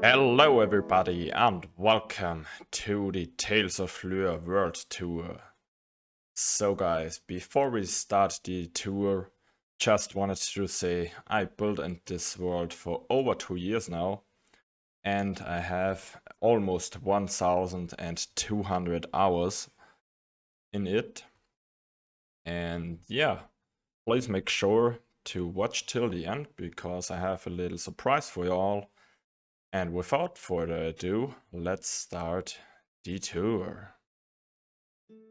Hello everybody and welcome to the Tales of Lyr World Tour. So guys, before we start the tour, just wanted to say I built in this world for over 2 years now, and I have almost 1200 hours in it. And yeah, please make sure to watch till the end because I have a little surprise for you all. And without further ado, let's start the tour.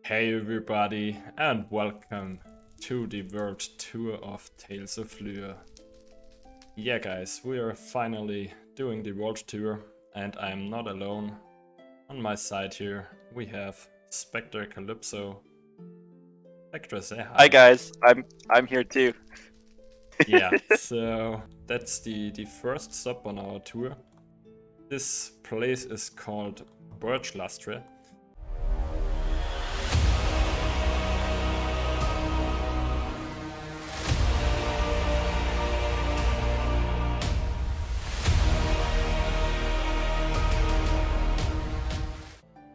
Hey everybody, and welcome to the world tour of Tales of Lyr. Yeah guys, we are finally doing the world tour, and I'm not alone. On my side here, we have SpectreCalypso. Spectre, say hi. Hi guys, I'm here too. Yeah, so that's the first stop on our tour. This place is called Birchlustre.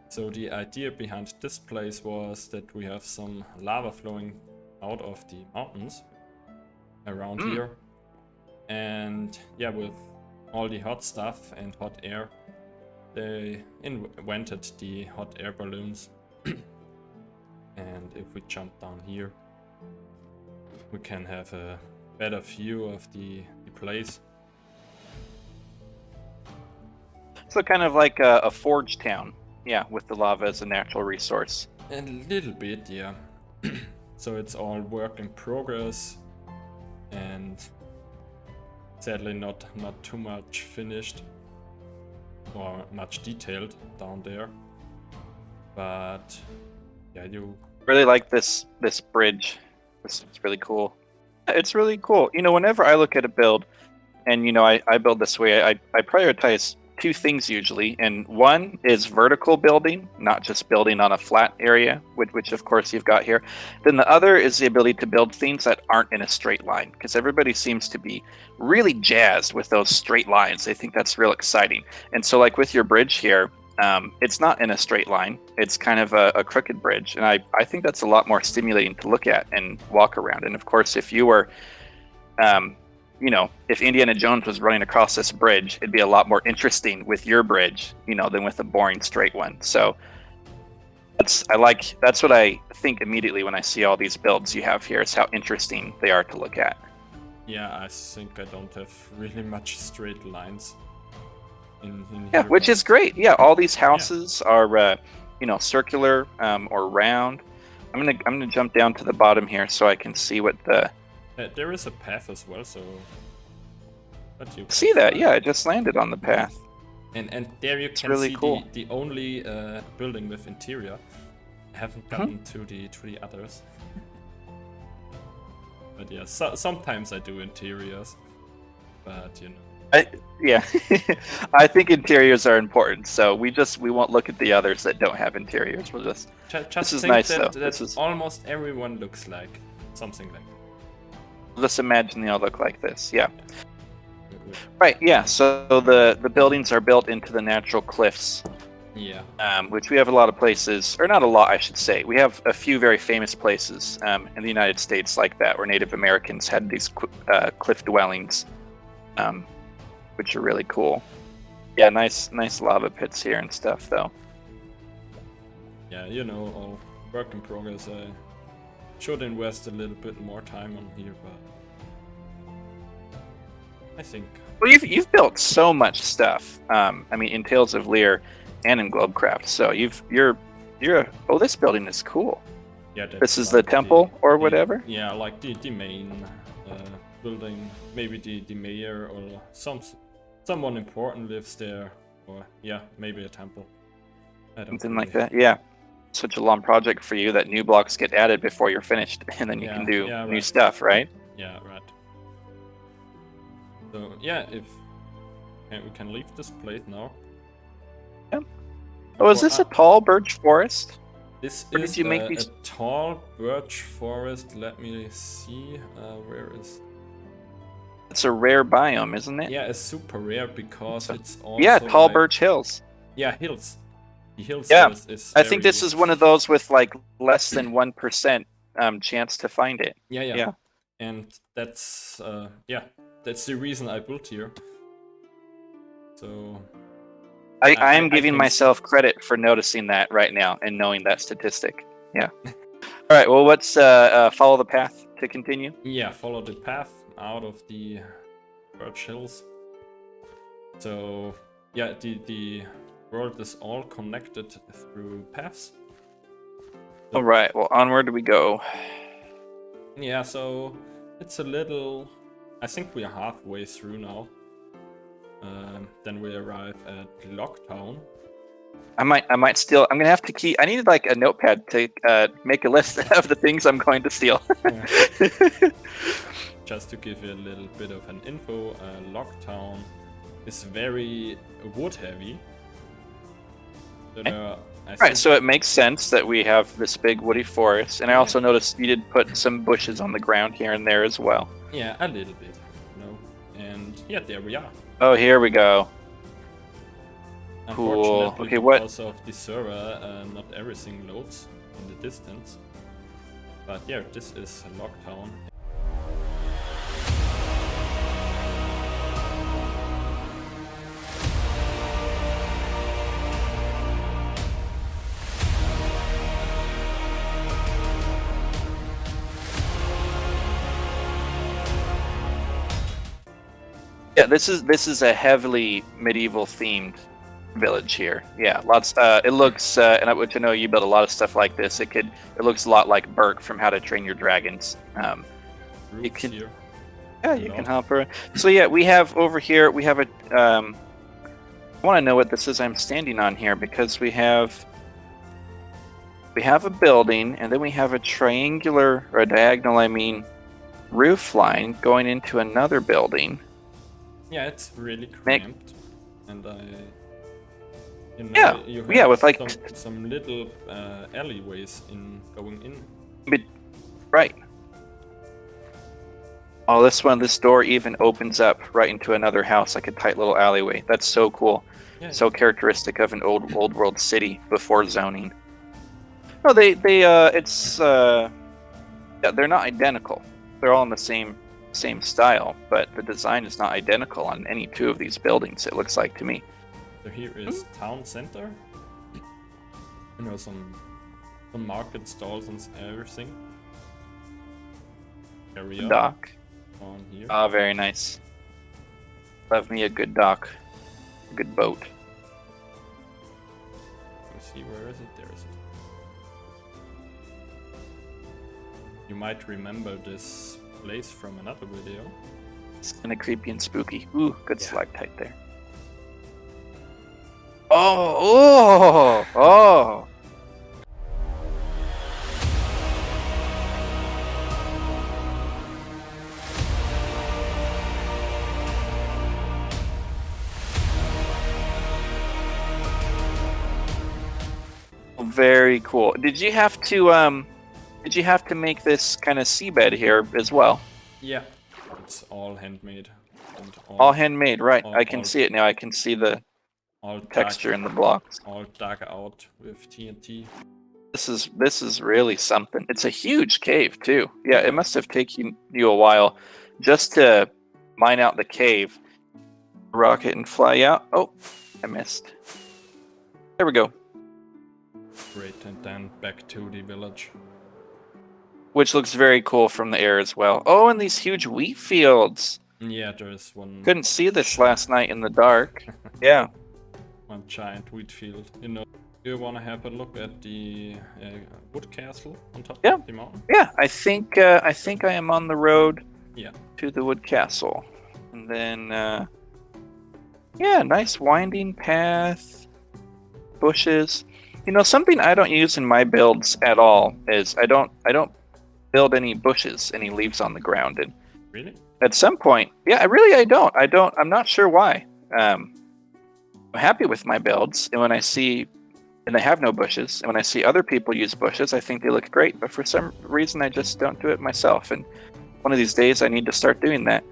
So the idea behind this place was that we have some lava flowing out of the mountains around here. And yeah, with all the hot stuff and hot air, they invented the hot air balloons. And if we jump down here, we can have a better view of the place. So kind of like a forge town, yeah, with the lava as a natural resource. A little bit, yeah. So it's all work in progress, and sadly not too much finished or much detailed down there. But yeah, you Really like this bridge. This is really cool. It's really cool. You know, whenever I look at a build, and you know, I build this way, I prioritize two things usually, and one is vertical building, not just building on a flat area, which of course you've got here. Then the other is the ability to build things that aren't in a straight line, because everybody seems to be really jazzed with those straight lines. They think that's real exciting. And so like with your bridge here, it's not in a straight line. It's kind of a crooked bridge, and I think that's a lot more stimulating to look at and walk around. And of course, if you were you know, if Indiana Jones was running across this bridge, it'd be a lot more interesting with your bridge, you know, than with a boring straight one. So that's what I think immediately when I see all these builds you have here, is how interesting they are to look at. Yeah, I think I don't have really much straight lines in Yeah, here, which but is great. Yeah, all these houses are you know, circular or round. I'm gonna jump down to the bottom here so I can see what the there is a path as well, so but you see that. Yeah, I just landed on the path. And there you can really see cool. the only building with interior. I haven't gotten to the others. But yeah, sometimes I do interiors, but you know. Yeah, I think interiors are important, so we won't look at the others that don't have interiors. We'll just this is think nice that, though. This is almost everyone looks like something like that. Just imagine they all look like this. Yeah. Right. Yeah. So the buildings are built into the natural cliffs. Yeah. Which we have a lot of places, or not a lot, I should say. We have a few very famous places in the United States like that, where Native Americans had these cliff dwellings, which are really cool. Yeah, nice lava pits here and stuff, though. Yeah, you know, all work in progress. I should invest a little bit more time on here, but I think. Well, you've built so much stuff. I mean, in Tales of Lyr and in Globecraft. So you're oh, this building is cool. Yeah, this is like the temple or whatever. Yeah, like the main building. Maybe the mayor or someone important lives there, or yeah, maybe a temple. Something like that. Yeah. Such a long project for you that new blocks get added before you're finished, and then you can do new stuff, right? Yeah, right. So yeah, if we can leave this place now. Yeah. Oh, is this a tall birch forest? This is a tall birch forest. Let me see. Where is? it's a rare biome, isn't it? Yeah, it's super rare because it's also yeah, tall like, birch hills. Yeah, hills. The hills Yeah, is I think very- this is one of those with like less than 1% chance to find it. Yeah. And that's that's the reason I built here. So I am giving can myself credit for noticing that right now and knowing that statistic. Yeah. All right. Well, let's follow the path to continue. Yeah, follow the path out of the birch hills. So yeah, the world is all connected through paths. All right. Well, onward we go. Yeah, so it's a little. I think we are halfway through now. Then we arrive at Locktown. I might steal. I'm gonna have to keep. I need like a notepad to make a list of the things I'm going to steal. Just to give you a little bit of an info, Locktown is very wood heavy. So Right, so it makes sense that we have this big woody forest, and I also noticed you did put some bushes on the ground here and there as well. Yeah, a little bit, and yeah, there we are. Oh, here we go. Unfortunately, Cool. Okay, what? because of the server, not everything loads in the distance. But yeah, this is Locktown. Yeah, this is a heavily medieval themed village here. Yeah, lots. It looks, which I know you build a lot of stuff like this. It looks a lot like Burke from How to Train Your Dragons. You can, Here. yeah, you can hop around. So yeah, we have over here. We have a. I want to know what this is I'm standing on here because we have a building and then we have a triangular or a diagonal. I mean, roof line going into another building. Yeah, it's really cramped, and you have with like some little alleyways going in. Right. Oh, this door even opens up right into another house, like a tight little alleyway. That's so cool. Yeah. So characteristic of an old world city before zoning. No, they're not identical. They're all in the same style, but the design is not identical on any two of these buildings, it looks like to me. So here is town center. Some market stalls and everything. Area Dock. on here. Ah, very nice. Love me a good dock. A good boat. Let's see, where is it? There is it. You might remember this place from another video. It's kind of creepy and spooky. Ooh, good stalactite there. Oh! Very cool. Did you have to make this kind of seabed here as well? Yeah, it's all handmade. And all handmade, right? I can see it now. I can see the texture in the blocks. All dug out with TNT. This is really something. It's a huge cave too. Yeah, it must have taken you a while just to mine out the cave, rocket and fly out. Oh, I missed. There we go. Great, and then back to the village. Which looks very cool from the air as well. Oh, and these huge wheat fields. Yeah, there's one. Couldn't see this last night in the dark. Yeah. One giant wheat field. Do you want to have a look at the wood castle on top of the mountain? Yeah, I think I am on the road. Yeah. To the wood castle, and then nice winding path, bushes. Something I don't use in my builds at all is I don't build any bushes, any leaves on the ground. And really, at some point, I don't. I'm not sure why. I'm happy with my builds, and when I see, and they have no bushes, and when I see other people use bushes, I think they look great. But for some reason, I just don't do it myself. And one of these days, I need to start doing that.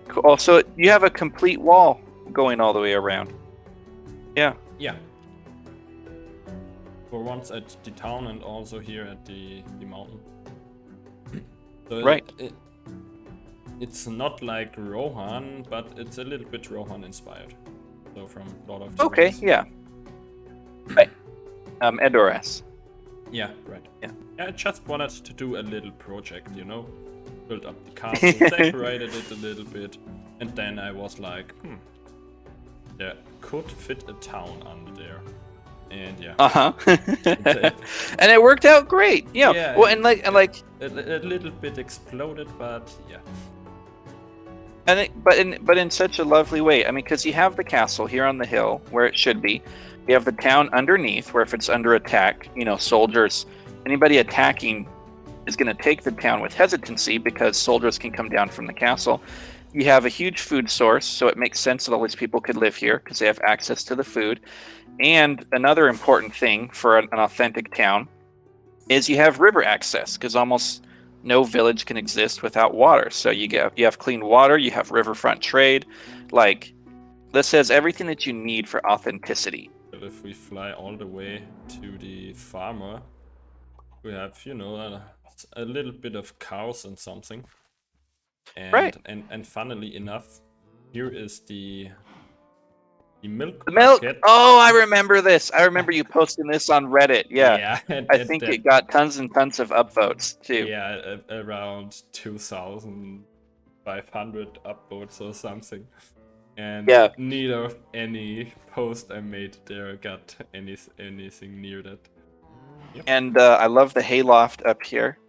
Cool. So you have a complete wall going all the way around. Yeah. Yeah. For once at the town and also here at the mountain. So Right. it's not like Rohan, but it's a little bit Rohan inspired. So from Lord of the Okay. Rings. Yeah. Right. Edoras. Yeah, right. Yeah. I just wanted to do a little project, you know? Build up the castle, decorated it a little bit, and then I was like, there could fit a town under there. And yeah. And it worked out great. Yeah. Yeah, Well, and like a little bit exploded, but yeah. but in such a lovely way. I mean, because you have the castle here on the hill where it should be. You have the town underneath, where if it's under attack, you know, soldiers, anybody attacking is going to take the town with hesitancy because soldiers can come down from the castle. You have a huge food source, so it makes sense that all these people could live here because they have access to the food. And another important thing for an authentic town is you have river access, because almost no village can exist without water. So you have clean water, you have riverfront trade. Like, this has everything that you need for authenticity. But if we fly all the way to the farmer, we have, you know, a little bit of cows and something. And, right. And funnily enough, here is the milk. The milk. Bucket. Oh, I remember this. I remember you posting this on Reddit. Yeah. I think it got tons and tons of upvotes too. Yeah, around 2,500 upvotes or something. And neither any post I made there got anything near that. Yep. And I love the hayloft up here.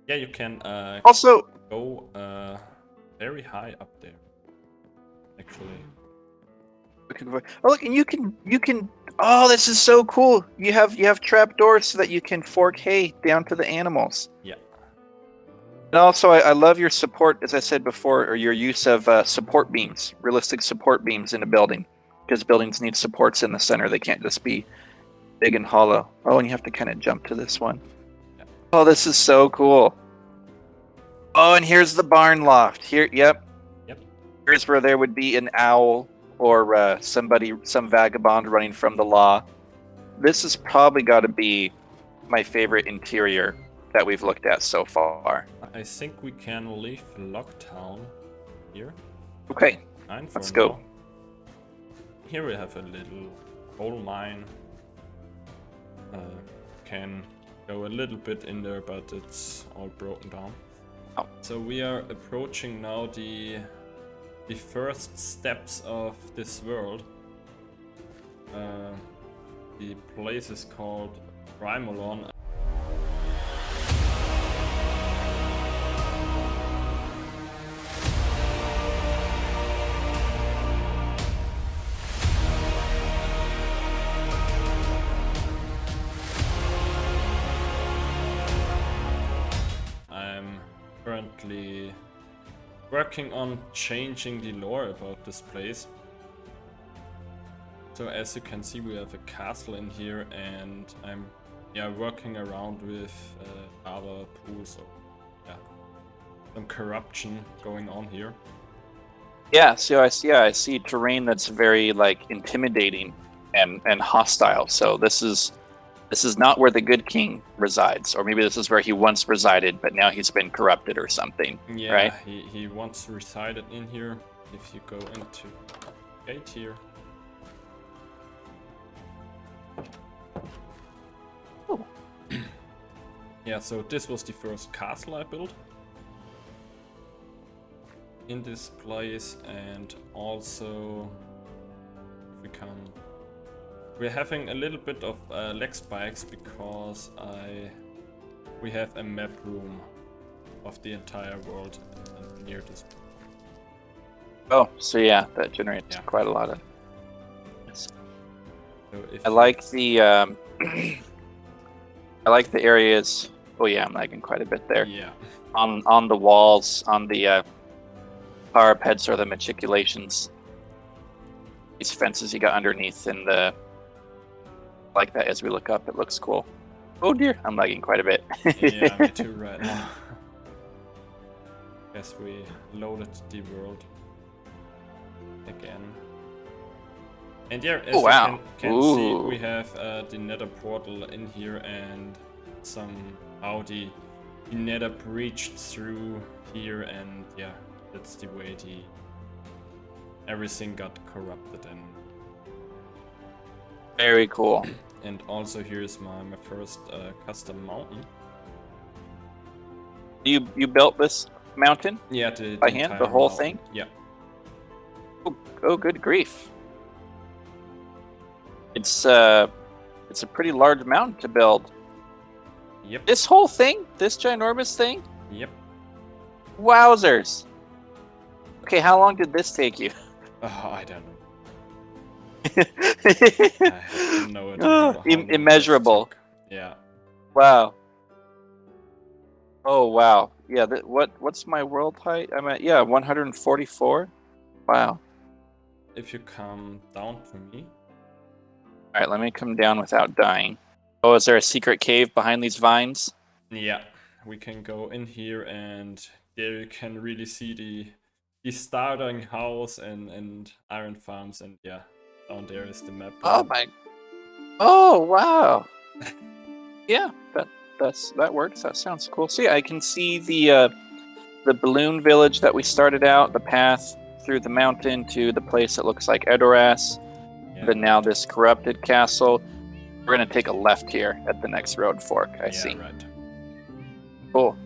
Yeah, you can also go very high up there. Actually. Oh, look, and you can. Oh, this is so cool. You have trapdoors so that you can fork hay down to the animals. Yeah. And also, I love your support, as I said before, or your use of support beams, realistic support beams in a building, because buildings need supports in the center. They can't just be big and hollow. Oh, and you have to kind of jump to this one. Yeah. Oh, this is so cool. Oh, and here's the barn loft. Here, yep. Here's where there would be an owl or some vagabond running from the law. This has probably got to be my favorite interior that we've looked at so far. I think we can leave Locktown here. Okay, let's go. Here we have a little coal mine. Can go a little bit in there, but it's all broken down. Oh. So we are approaching now the first steps of this world. The place is called Primalon. I'm currently working on changing the lore about this place. So as you can see, we have a castle in here, and I'm working around with lava pools, some corruption going on here. Yeah, so I see terrain that's very like intimidating and hostile. So this is not where the good king resides, or maybe this is where he once resided, but now he's been corrupted or something. Yeah, right? He once resided in here. If you go into the gate here. Oh. Yeah, so this was the first castle I built in this place, and also we're having a little bit of lag spikes because we have a map room of the entire world near this. Oh, so yeah, that generates quite a lot of. So I like the I like the areas. Oh yeah, I'm lagging quite a bit there. Yeah. On the walls, on the parapets or the matriculations. These fences you got underneath, and the like that as we look up, it looks cool. Oh dear, I'm lagging quite a bit. Yeah, me too right now. Guess we loaded the world. again. And yeah, as Oh, wow. you can see, Ooh. we have the Nether Portal in here, and somehow the Nether breached through here, and yeah, that's the way everything got corrupted. And Very cool. and also here's my first custom mountain. You built this mountain Yeah, by hand, the entire whole mountain. thing? Yeah. Oh, good grief! It's a pretty large mountain to build. Yep. This whole thing, this ginormous thing. Yep. Wowzers! Okay, how long did this take you? Oh, I don't know. I have no idea. how long this Immeasurable. took. Yeah. Wow. Oh wow. Yeah. What's my world height? I'm at 144. Wow. If you come down to me. All right. Let me come down without dying. Oh, is there a secret cave behind these vines? Yeah, we can go in here, and there you can really see the starting house and iron farms, and yeah, down there is the map. Oh my. Oh wow. Yeah, that works. That sounds cool. So yeah, I can see the balloon village that we started out, the path through the mountain to the place that looks like Edoras, Yeah. then now this corrupted castle. We're gonna take a left here at the next road fork. I see. Right. Cool.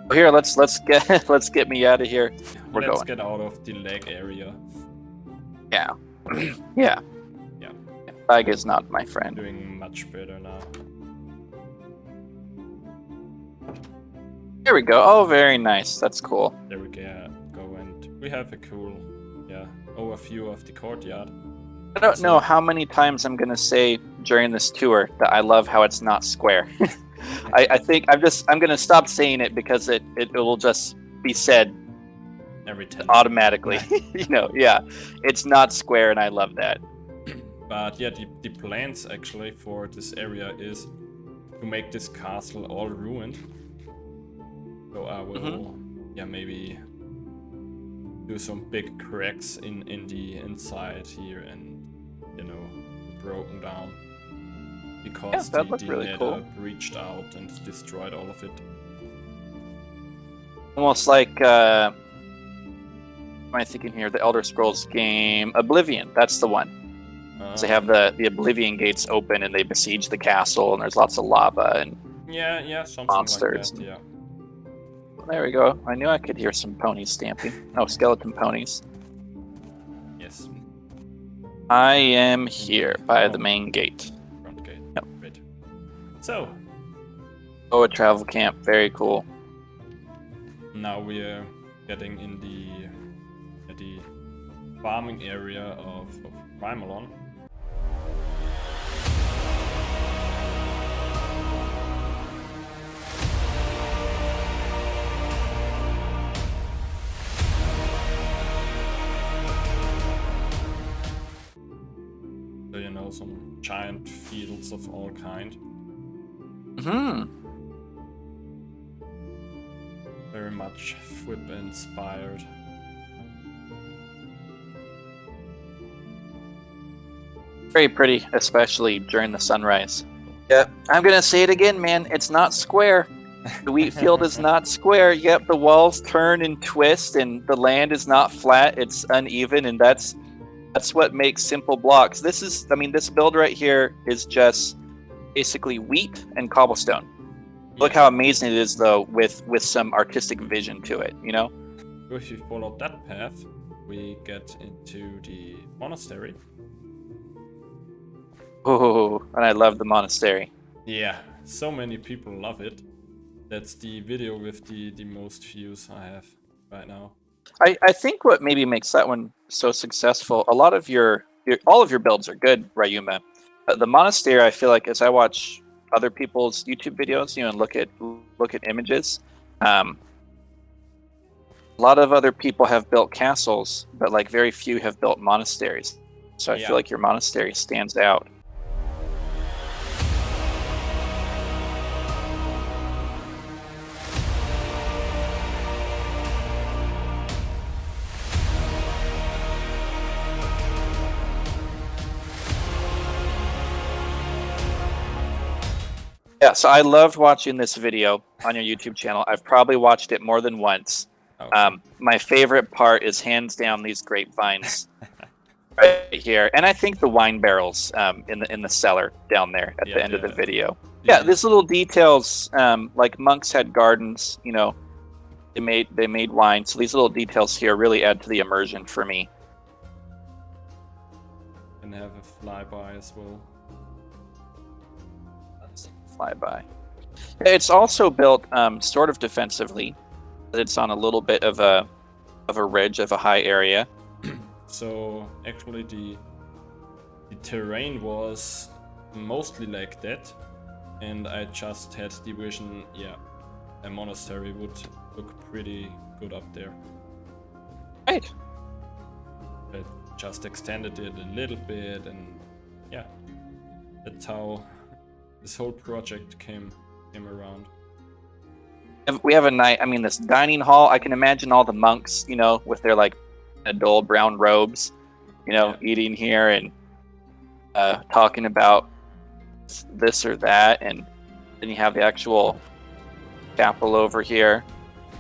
Well, here, let's get me out of here. We're Let's going. get out of the leg area. Yeah. Yeah. Yeah. Lag is not my friend. Doing much better now. Here we go. Oh, very nice. That's cool. There we go, and we have a cool, overview of the courtyard. I don't know how many times I'm gonna say during this tour that I love how it's not square. I think I'm gonna stop saying it because it will just be said Every 10 automatically. Yeah, it's not square, and I love that. But yeah, the plans actually for this area is to make this castle all ruined. So I will, maybe do some big cracks in the inside here, and broken down, because that the looked really Nether cool. breached out and destroyed all of it. Almost like what am I thinking here? The Elder Scrolls game Oblivion. That's the one. So they have the Oblivion gates open, and they besiege the castle, and there's lots of lava and yeah, something monsters. like that. Yeah. There we go. I knew I could hear some ponies stamping. Oh, skeleton ponies. Yes. I am here by the main gate. Front gate. Yep. Great. So Oh, a travel camp. Very cool. now we are getting in the farming area of Primalon. So some giant fields of all kind. Very much fWhip inspired. Very pretty, especially during the sunrise. Yeah, I'm gonna say it again, man. It's not square. The wheat field is not square. Yep, the walls turn and twist, and the land is not flat. It's uneven, and that's what makes simple blocks. This build right here is just basically wheat and cobblestone. Look how amazing it is, though, with some artistic vision to it. If you follow that path, we get into the monastery. Oh, and I love the monastery. Yeah, so many people love it. That's the video with the most views I have right now. I think what maybe makes that one so successful, a lot of all of your builds are good, Ryuma. The monastery, I feel like, as I watch other people's YouTube videos, and look at images, a lot of other people have built castles, but like very few have built monasteries. So I feel like your monastery stands out. Yeah, so I loved watching this video on your YouTube channel. I've probably watched it more than once. Okay. My favorite part is hands down these grapevines right here, and I think the wine barrels in the cellar down there at the end of the video. Yeah, these little details, like monks had gardens. You know, they made wine, so these little details here really add to the immersion for me. And have a flyby as well. Flyby. It's also built sort of defensively. It's on a little bit of a ridge of a high area. So actually the terrain was mostly like that, and I just had the vision, yeah, a monastery would look pretty good up there. Right. I just extended it a little bit, and yeah, that's how this whole project came around. We have this dining hall. I can imagine all the monks, you know, with their like dull brown robes, you know, eating here and talking about this or that, and then you have the actual chapel over here.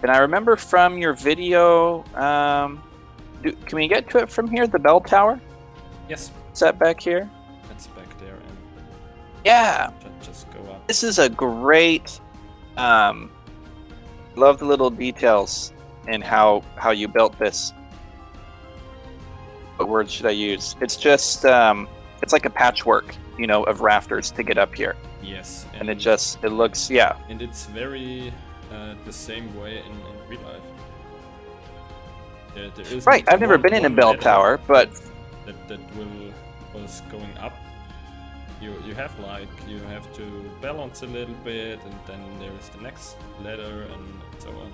And I remember from your video, can we get to it from here? The bell tower? Yes. Is that back here? That's back there, and yeah, just go up. This is a great. Love the little details and how you built this. What word should I use? It's just it's like a patchwork, you know, of rafters to get up here. Yes, and it looks, yeah. And it's very the same way in real life. There is right. I've never been in a bell tower, but that was going up. You have to balance a little bit, and then there's the next ladder and so on.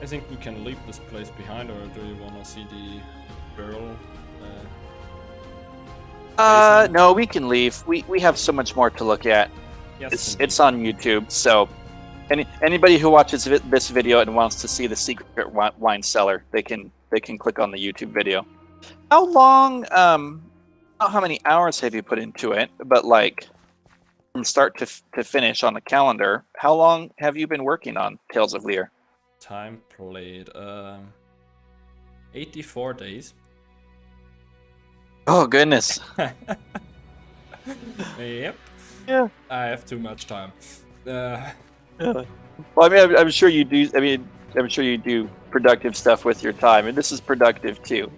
I think we can leave this place behind, or do you want to see the barrel? No, we can leave. We have so much more to look at. Yes, it's on YouTube, so anybody who watches this video and wants to see the secret wine cellar, they can click on the YouTube video. How long? How many hours have you put into it? But like from start to finish on the calendar, how long have you been working on Tales of Lyr? Time played 84 days. Oh goodness. Yep. Yeah. I have too much time. Yeah. Well, I mean, I'm sure you do. I mean, I'm sure you do productive stuff with your time, and this is productive too.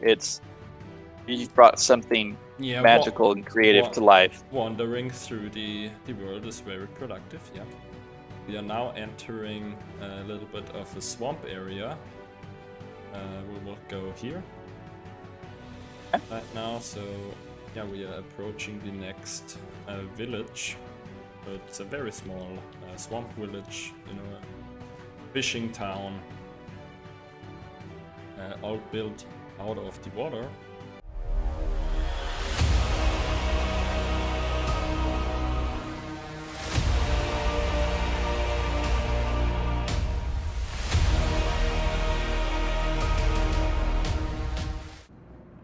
You've brought something magical and creative to life. Wandering through the world is very productive. Yeah. We are now entering a little bit of a swamp area. We will go here right now. So yeah, we are approaching the next village. But it's a very small swamp village, you know, a fishing town, all built out of the water.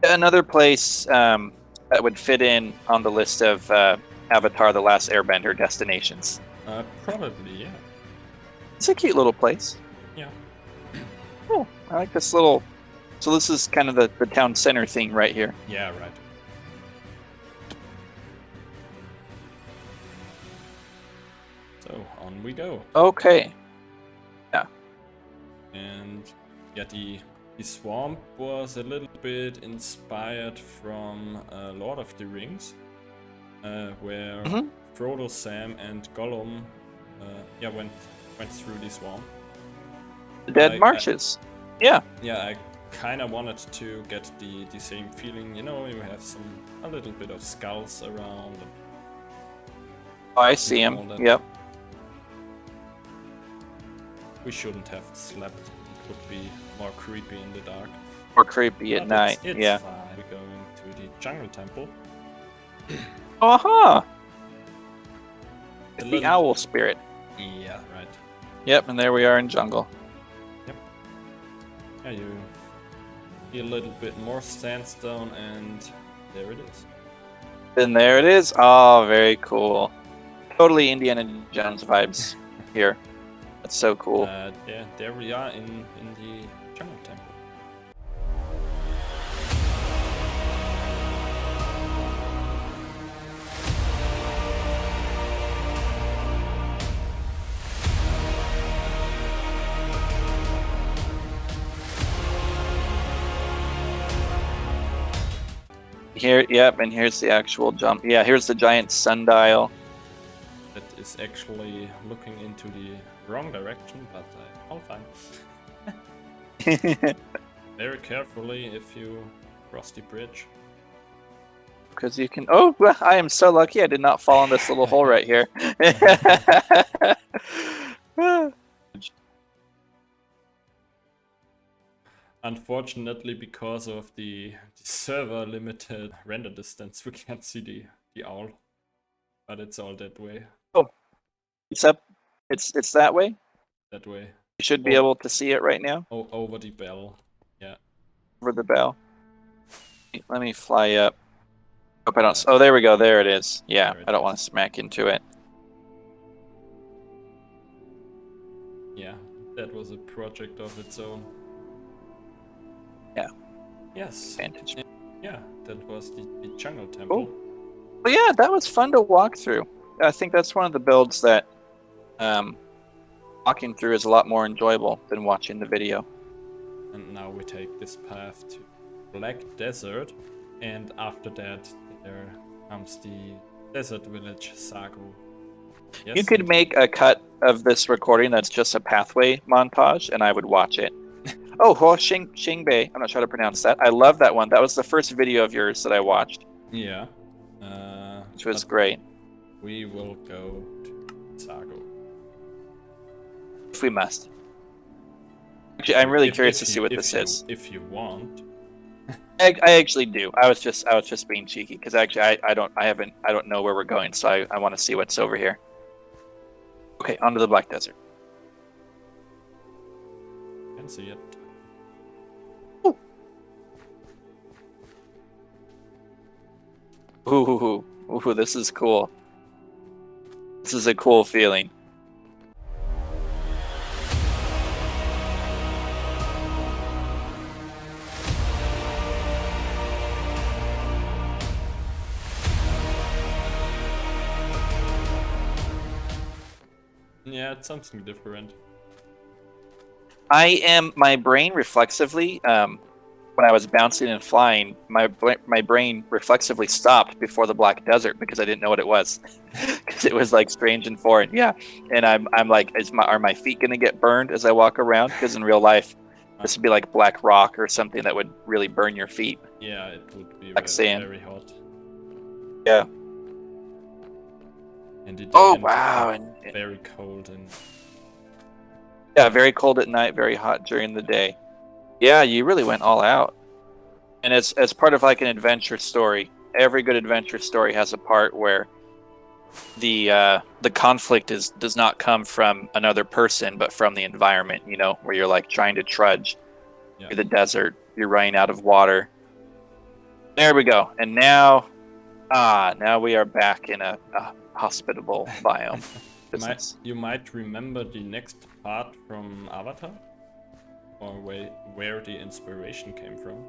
Another place that would fit in on the list of Avatar: The Last Airbender destinations. Probably, yeah. It's a cute little place. Yeah. Oh, I like this little. So this is kind of the town center thing right here. Yeah, right. So on we go. Okay. Yeah. And yeah, the swamp was a little bit inspired from Lord of the Rings, where Frodo, Sam, and Gollum went through the swamp. The Dead Marshes. Yeah. Yeah, I kind of wanted to get the same feeling. You know, you have a little bit of skulls around. Oh, I see him. Yep. We shouldn't have slept. It would be more creepy in the dark. More creepy at night. It's yeah. Fine. We're going to the jungle temple. Uh-huh. It's the owl spirit. Yeah, right. Yep, and there we are in jungle. Yep. Yeah, you see a little bit more sandstone, and there it is. And there it is. Oh, very cool. Totally Indiana Jones vibes here. That's so cool. Yeah, there we are in the jungle temple. Here, yep, and here's the actual jump. Yeah, here's the giant sundial. That is actually looking into the wrong direction, but I'll find. Very carefully if you cross the bridge. Because you can. Oh, I am so lucky I did not fall in this little hole right here. Unfortunately, because of the server limited render distance, we can't see the owl. But it's all that way. Oh, it's up. It's that way. That way. You should be able to see it right now. Oh, over the bell. Yeah. Over the bell. Let me fly up. Hope I don't. Oh, there we go. There it is. Yeah, I don't want to smack into it. Yeah, that was a project of its own. Yeah. Yes. Advantage. Yeah, that was the jungle temple. Oh. Well, yeah, that was fun to walk through. I think that's one of the builds that walking through is a lot more enjoyable than watching the video. And now we take this path to Black Desert, and after that there comes the Desert Village saga. Yes, you could make a cut of this recording that's just a pathway montage, and I would watch it. Oh, Huaxing Bay. I'm not sure how to pronounce that. I love that one. That was the first video of yours that I watched. Yeah. Which was great. We will go to Sago. If we must. Actually, I'm really curious to see what this is. If you want. I actually do. I was just being cheeky because actually I don't know where we're going, so I want to see what's over here. Okay, onto the Black Desert. Can see it. Ooh, this is cool. This is a cool feeling. Yeah, it's something different. My brain reflexively, when I was bouncing and flying, my brain reflexively stopped before the Black Desert because I didn't know what it was, because it was like strange and foreign. Yeah, and I'm like, are my feet gonna get burned as I walk around? Because in real life, this would be like black rock or something that would really burn your feet. Yeah, it would be like sand. Very hot. Yeah. And it wow, and very cold and. Yeah, very cold at night, very hot during the day. Yeah, you really went all out. And as part of like an adventure story, every good adventure story has a part where the conflict does not come from another person, but from the environment, you know, where you're like trying to trudge through the desert, you're running out of water. There we go. And now we are back in a hospitable biome. You might remember the next part from Avatar, or where the inspiration came from.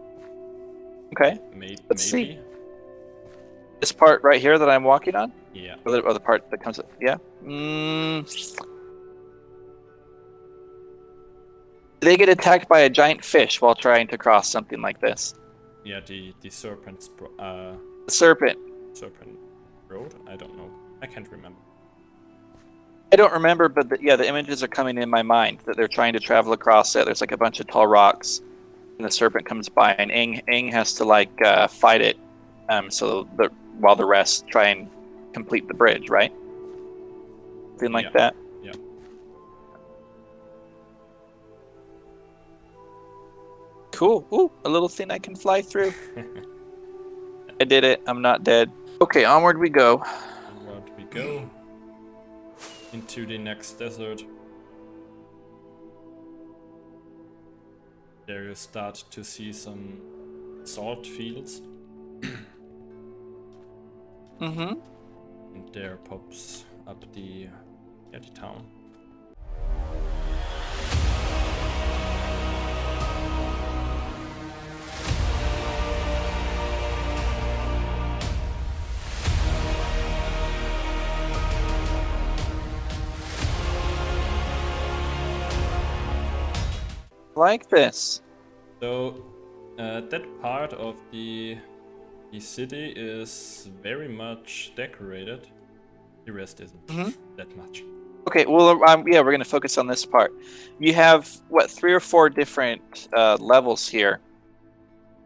Okay. Let's see. This part right here that I'm walking on? Yeah. Or the part that comes... Yeah? They get attacked by a giant fish while trying to cross something like this. Yeah, the serpent's... The serpent. Serpent road? I don't know. I can't remember. I don't remember, but the images are coming in my mind that they're trying to travel across it. There's like a bunch of tall rocks, and the serpent comes by, and Aang has to like fight it, while the rest try and complete the bridge, right? Something like that. Yeah. Cool. Ooh, a little thing I can fly through. I did it. I'm not dead. Okay, onward we go. Onward we go. Into the next desert. There you start to see some salt fields. Mm-hmm. And there pops up the town. Like this. So that part of the city is very much decorated. The rest isn't that much. Okay, well, yeah, we're going to focus on this part. You have, what, 3 or 4 different levels here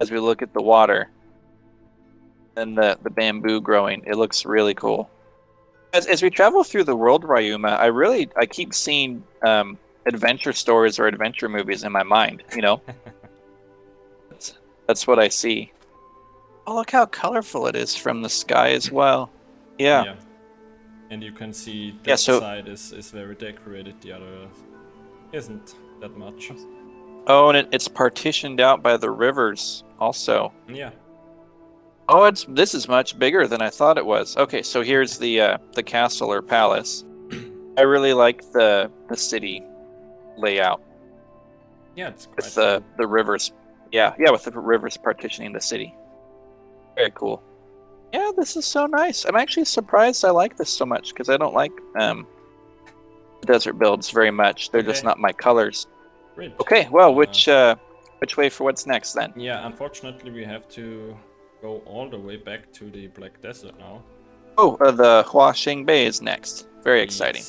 as we look at the water and the bamboo growing. It looks really cool. As we travel through the world, Ryuma, I keep seeing adventure stories or adventure movies in my mind, you know? That's what I see. Oh, look how colorful it is from the sky as well. Yeah. And you can see that side is very decorated, the other isn't that much. Oh, and it's partitioned out by the rivers also. Yeah. Oh, this is much bigger than I thought it was. Okay, so here's the castle or palace. I really like the city layout. Yeah, it's quite with the rivers. Yeah, with the rivers partitioning the city. Very cool. Yeah, this is so nice. I'm actually surprised I like this so much because I don't like desert builds very much. They're just not my colors. Great. Okay, well, which way for what's next then? Yeah, unfortunately we have to go all the way back to the Black Desert now. Oh, the Huaxing Bay is next. Very exciting.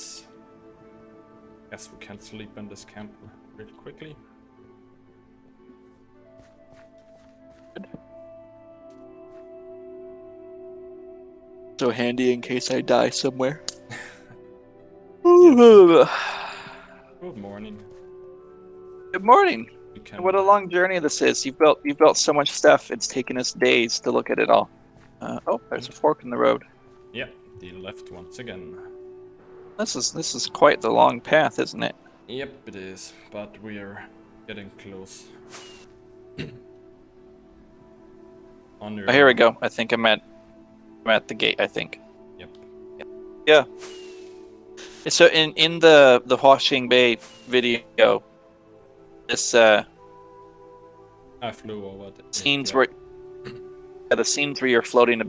Guess we can sleep in this camp really quickly. So handy in case I die somewhere. Good morning. Good morning. What a long journey this is. You've built so much stuff. It's taken us days to look at it all. Oh, there's a fork in the road. Yeah, the left once again. This is quite the long path, isn't it? Yep, it is. But we're getting close. Oh, here we go. I think I'm at the gate. I think. Yep. Yeah. So in the Huaxing Bay video, this I flew over the scenes where the scenes where you're floating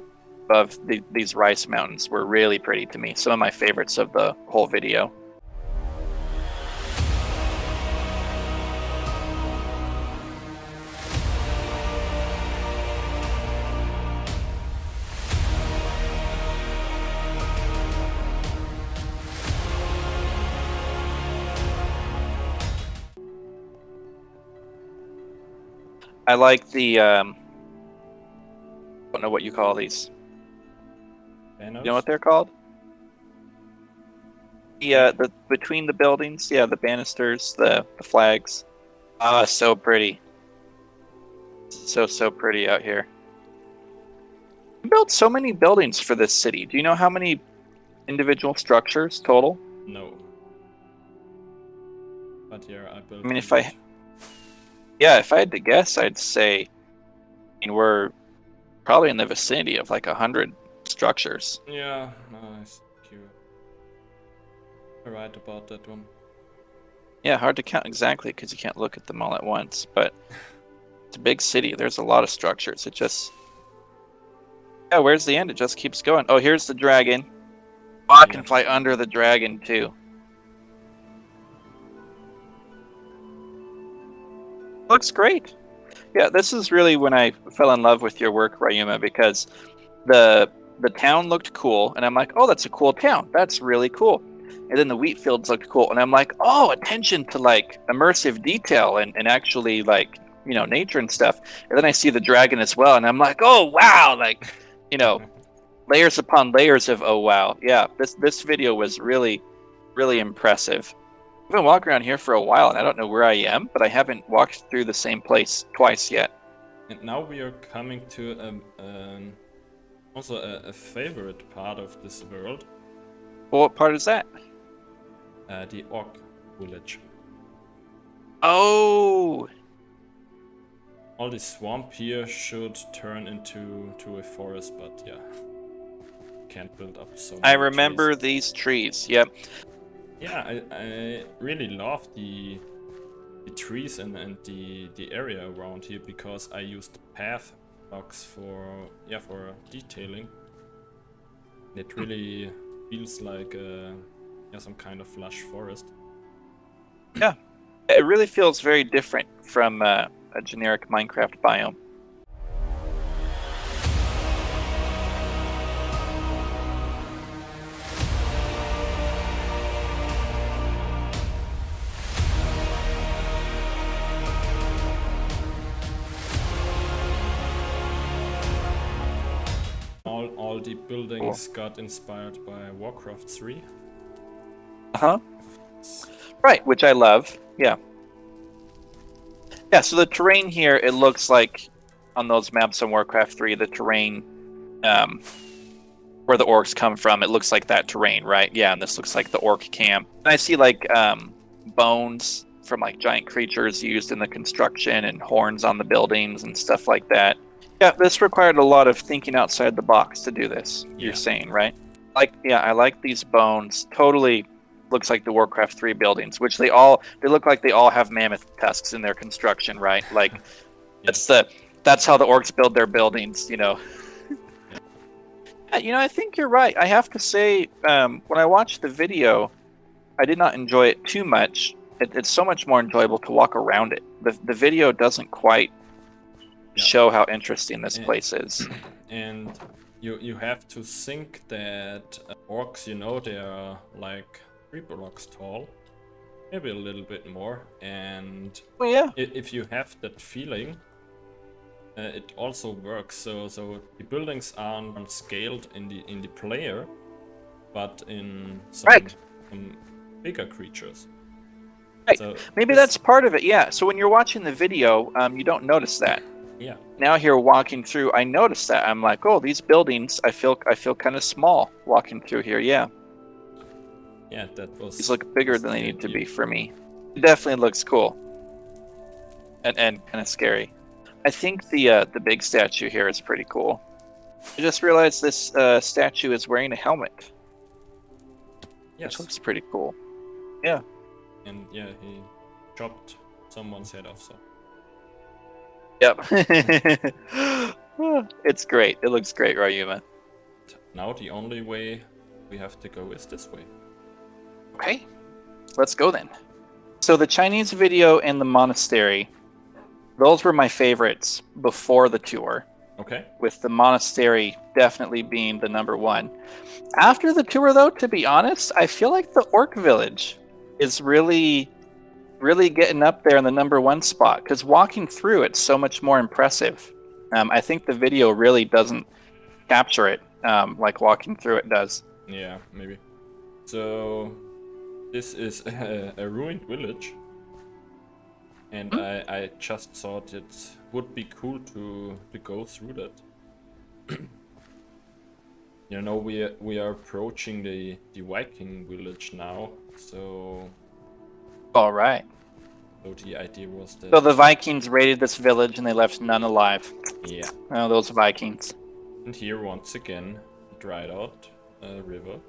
above these rice mountains were really pretty to me. Some of my favorites of the whole video. I like the I don't know what you call these. Banners? You know what they're called? The between the buildings, the banisters, the flags. Ah, so pretty. So pretty out here. We built so many buildings for this city. Do you know how many individual structures total? No. But here I built. I mean, if I had to guess, I'd say, we're probably in the vicinity of like 100 structures. Yeah, nice. You're right about that one. Yeah, hard to count exactly because you can't look at them all at once, but it's a big city. There's a lot of structures. It just... Yeah, where's the end? It just keeps going. Oh, here's the dragon. Oh, I can fly under the dragon, too. Looks great. Yeah, this is really when I fell in love with your work, Ryuma, because the town looked cool, and I'm like, oh, that's a cool town. That's really cool. And then the wheat fields looked cool, and I'm like, oh, attention to like immersive detail and actually like, nature and stuff. And then I see the dragon as well, and I'm like, oh wow, like, layers upon layers of oh wow. Yeah, this video was really, really impressive. I've been walking around here for a while, and I don't know where I am, but I haven't walked through the same place twice yet. And now we are coming to also a favorite part of this world. Well, what part is that? The Orc Village. Oh! All the swamp here should turn into a forest, but yeah. can't build up so many I remember trees. these trees. Yep. Yeah, I really love the trees and the area around here, because I used path blocks for detailing. It really feels like some kind of lush forest. Yeah, it really feels very different from a generic Minecraft biome. All the buildings got inspired by Warcraft 3. Uh-huh. Right, which I love. Yeah. Yeah, so the terrain here, it looks like on those maps on Warcraft 3, the terrain where the orcs come from, it looks like that terrain, right? Yeah, and this looks like the orc camp. And I see like bones from like giant creatures used in the construction and horns on the buildings and stuff like that. Yeah, this required a lot of thinking outside the box to do this, you're saying, right? Like, yeah, I like these bones. Totally looks like the Warcraft 3 buildings, which they look like they all have mammoth tusks in their construction, right? Like, that's how the orcs build their buildings, you know. Yeah, I think you're right. I have to say, when I watched the video, I did not enjoy it too much. It's so much more enjoyable to walk around it. The video doesn't quite show how interesting this place is. And you have to think that orcs, they are like 3 blocks tall, maybe a little bit more. And if you have that feeling, it also works. So the buildings aren't scaled in the player, but in some bigger creatures. Right. So maybe that's part of it. Yeah. So when you're watching the video, you don't notice that. Yeah. Now here walking through, I noticed that. I'm like, oh, these buildings, I feel kind of small walking through here. Yeah. Yeah, these look bigger than they need to be for me. It definitely looks cool. And kind of scary. I think the big statue here is pretty cool. I just realized this statue is wearing a helmet. Yes. Which looks pretty cool. Yeah. And yeah, he chopped someone's head off, so. Yep. It's great. It looks great, Ryuma. Now the only way we have to go is this way. Okay. Let's go then. So the Chinese video and the monastery, those were my favorites before the tour. Okay. With the monastery definitely being the number one. After the tour, though, to be honest, I feel like the Orc Village is really getting up there in the number one spot, because walking through it's so much more impressive. I think the video really doesn't capture it like walking through it does. Yeah, maybe. So this is a ruined village, and I just thought it would be cool to go through that. We are approaching the Viking Village now, so. All right. So the idea was that. So the Vikings raided this village and they left none alive. Yeah. Oh, those Vikings. And here once again, dried out river.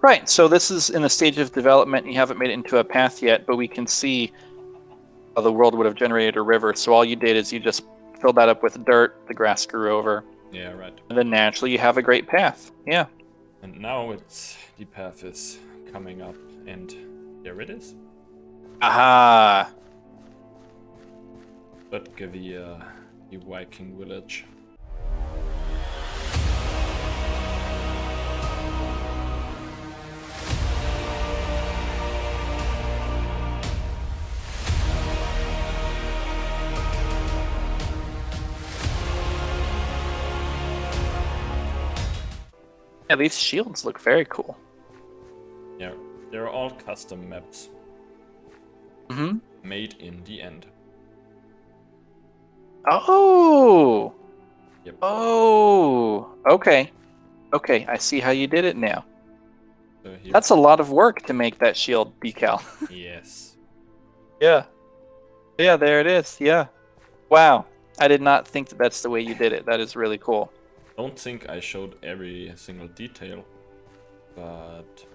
Right. So this is in a stage of development. You haven't made it into a path yet, but we can see how the world would have generated a river. So all you did is you just filled that up with dirt. The grass grew over. Yeah, right. And then naturally you have a great path. Yeah. And now the path is coming up, and there it is. Aha! But give the Viking village. Yeah, these shields look very cool. Yeah, they're all custom maps. Made in the end. Oh! Yep. Oh! Okay. Okay, I see how you did it now. So that's a lot of work to make that shield decal. Yes. Yeah. Yeah, there it is. Yeah. Wow. I did not think that's the way you did it. That is really cool. don't think I showed every single detail, but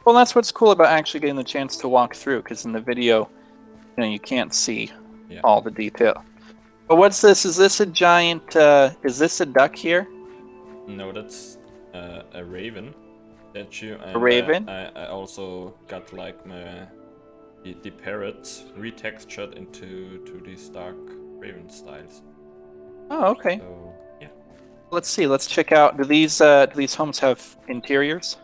Well, that's what's cool about actually getting the chance to walk through, because in the video, you can't see all the detail. But what's this? Is this a giant, is this a duck here? No, that's a raven statue. And, a raven? I also got like the parrot retextured into these dark raven styles. Oh, okay. So, yeah. Let's see. Let's check out. Do these homes have interiors?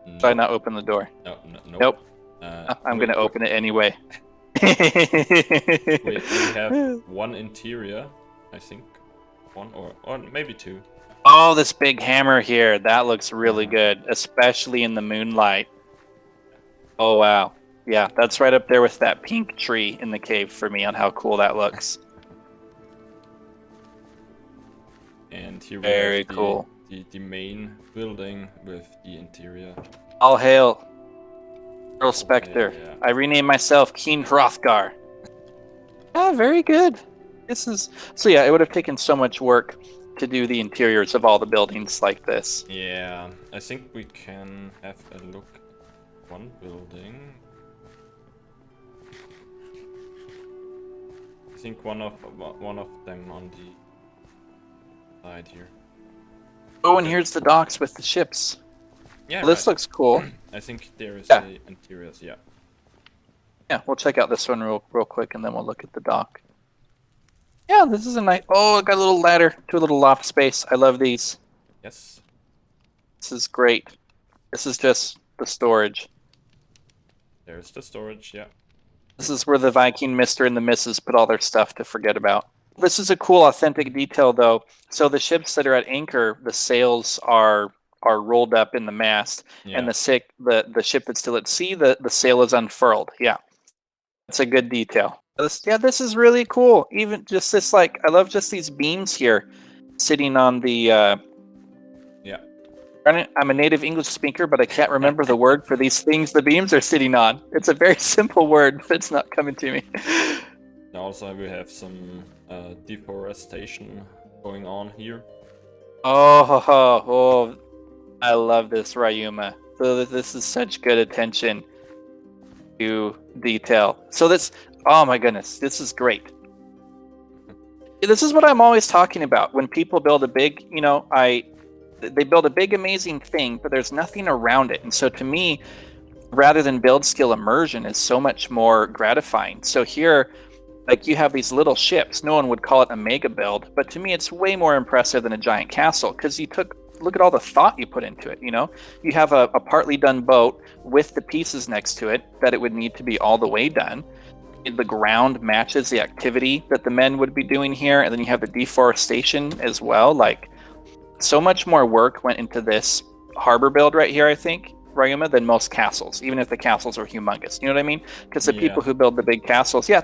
No. Should I not open the door? No. Nope. I'm going to open it anyway. we have one interior, I think. One or maybe two. Oh, this big hammer here. That looks really good, especially in the moonlight. Oh, wow. Yeah, that's right up there with that pink tree in the cave for me on how cool that looks. And here we Very have cool. The main building with the interior. All hail, Earl Spectre. Yeah. I renamed myself Keen Hrothgar. Ah, very good. This is so. Yeah, it would have taken so much work to do the interiors of all the buildings like this. Yeah, I think we can have a look at one building. I think one of them on the side here. Oh, and here's the docks with the ships. Yeah, well, this looks cool. I think there is Yeah. the interiors. Yeah. Yeah, we'll check out this one real quick, and then we'll look at the dock. Yeah, this is a nice. Oh, I got a little ladder to a little loft space. I love these. Yes. This is great. This is just the storage. There's the storage. Yeah. This is where the Viking Mr. and the Mrs. put all their stuff to forget about. This is a cool, authentic detail, though. So the ships that are at anchor, the sails are rolled up in the mast, and the ship that's still at sea, the sail is unfurled. Yeah, it's a good detail. This is really cool. Even just this, like, I love just these beams here, sitting on the. I'm a native English speaker, but I can't remember the word for these things the beams are sitting on. It's a very simple word, but it's not coming to me. And also we have some deforestation going on here. Oh, I love this, Ryuma. So this is such good attention to detail. So this, oh my goodness, this is great. This is what I'm always talking about. When people build a big, they build a big, amazing thing, but there's nothing around it. And so to me, rather than build skill, immersion is so much more gratifying. So here, like, you have these little ships. No one would call it a mega build, but to me, it's way more impressive than a giant castle, because look at all the thought you put into it. You have a partly done boat with the pieces next to it that it would need to be all the way done. The ground matches the activity that the men would be doing here, and then you have the deforestation as well. Like, so much more work went into this harbor build right here, I think, Ryuma, than most castles, even if the castles are humongous. You know what I mean? Because the people who build the big castles, they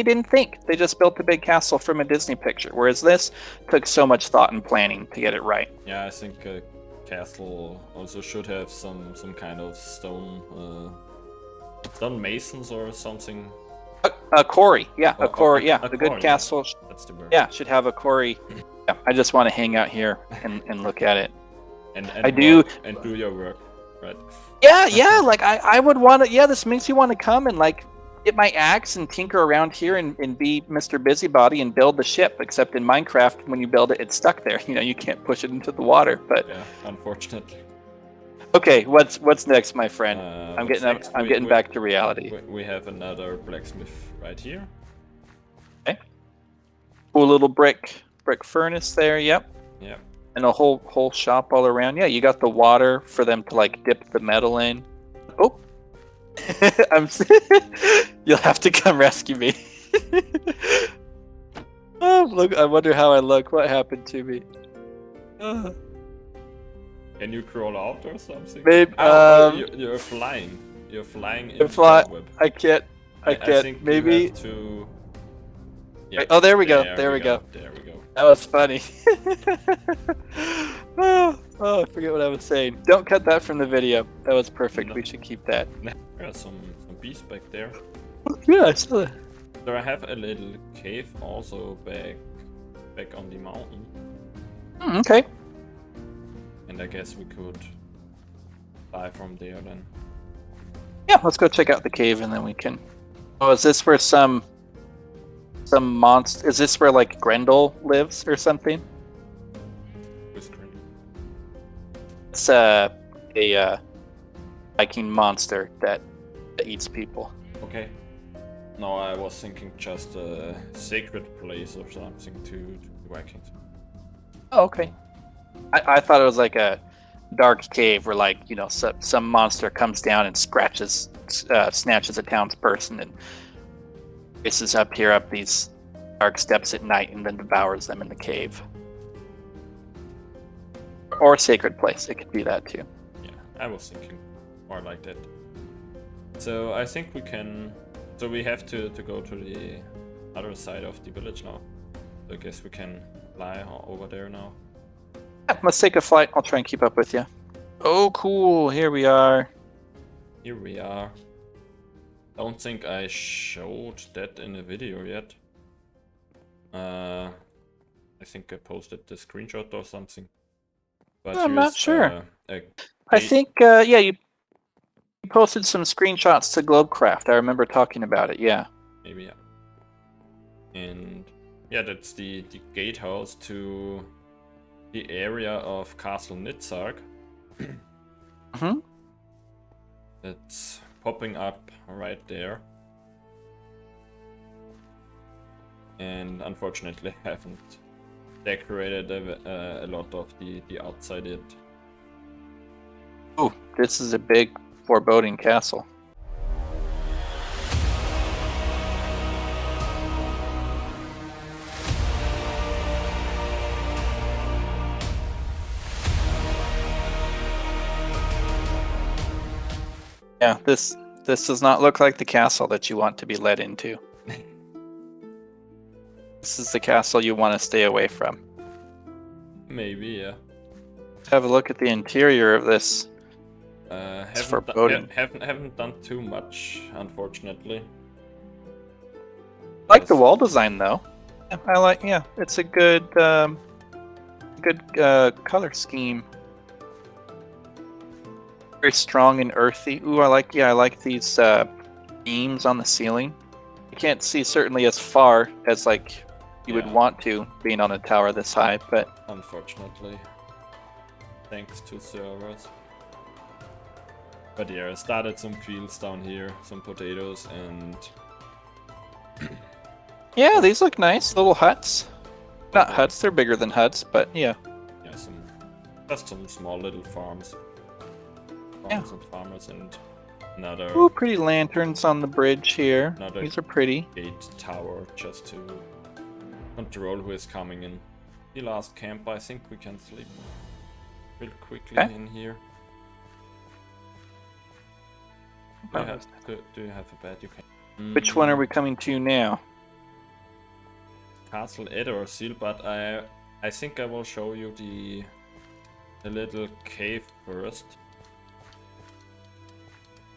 didn't think. They just built the big castle from a Disney picture. Whereas this took so much thought and planning to get it right. Yeah, I think a castle also should have some kind of stone masons or something. A quarry, a quarry, a good quarry, castle. That's the word. Yeah, should have a quarry. Yeah, I just want to hang out here and look at it. And I do. And do your work, right? Yeah, like I would want to. Yeah, this makes me want to come and like get my axe and tinker around here and be Mr. Busybody and build the ship. Except in Minecraft, when you build it, it's stuck there. You can't push it into the water. But yeah, unfortunately. Okay, what's next, my friend? I'm getting back to reality. We have another blacksmith right here. Okay. Cool little brick furnace there. Yep. Yep. And a whole shop all around. Yeah, you got the water for them to like dip the metal in. Oh, you'll have to come rescue me. Oh, look! I wonder how I look. What happened to me? Can you crawl out or something? Maybe, you're flying. You're flying in fWhip. I can't. I think maybe. You have to... Yeah. Oh, there we go. There we go. There we go. That was funny. Oh, I forget what I was saying. Don't cut that from the video. That was perfect. No. We should keep that. There are some bees back there. Yeah, I saw that. So I have a little cave also back back on the mountain. Okay. And I guess we could fly from there then. Yeah, let's go check out the cave and then we can... Oh, is this where some monster... Is this where, like, Grendel lives or something? With Grimm. It's a Viking monster that eats people. Okay. No, I was thinking just a sacred place or something to Vikings. Oh, okay. I thought it was like a dark cave where, like, you know, some monster comes down and snatches a townsperson and races up these dark steps at night and then devours them in the cave. Or a sacred place. It could be that too. Yeah, I was thinking more like that. So I think we can... So we have to go to the other side of the village now. So I guess we can fly over there now. Yeah, let's take a flight. I'll try and keep up with you. Oh, cool. Here we are. Here we are. Don't think I showed that in a video yet. I think I posted the screenshot or something. But I'm not sure. I think, you posted some screenshots to Globecraft. I remember talking about it, yeah. Maybe, yeah. And yeah, that's the gatehouse to the area of Castle Nitzarg. Mm-hmm. It's popping up right there. And unfortunately I haven't decorated a lot of the outside yet. Oh, this is a big foreboding castle. Yeah, this does not look like the castle that you want to be led into. This is the castle you want to stay away from. Maybe, yeah. Let's have a look at the interior of this. Haven't done too much, unfortunately. I like the wall design though. Yeah, it's a good color scheme. Very strong and earthy. Ooh, I like these beams on the ceiling. You can't see certainly as far as like you would want to, being on a tower this high, but unfortunately, thanks to servers. But yeah, I started some fields down here, some potatoes, and yeah, these look nice. Little huts. Not huts, they're bigger than huts, but yeah. Yeah, just some small little farms. And farmers and another... Ooh, pretty lanterns on the bridge here. These are pretty. Gate tower just to control who is coming in. The last camp, I think we can sleep real quickly in here. Do you have a bed? You can. Which one are we coming to now? Castle Eder Seal, but I think I will show you the little cave first.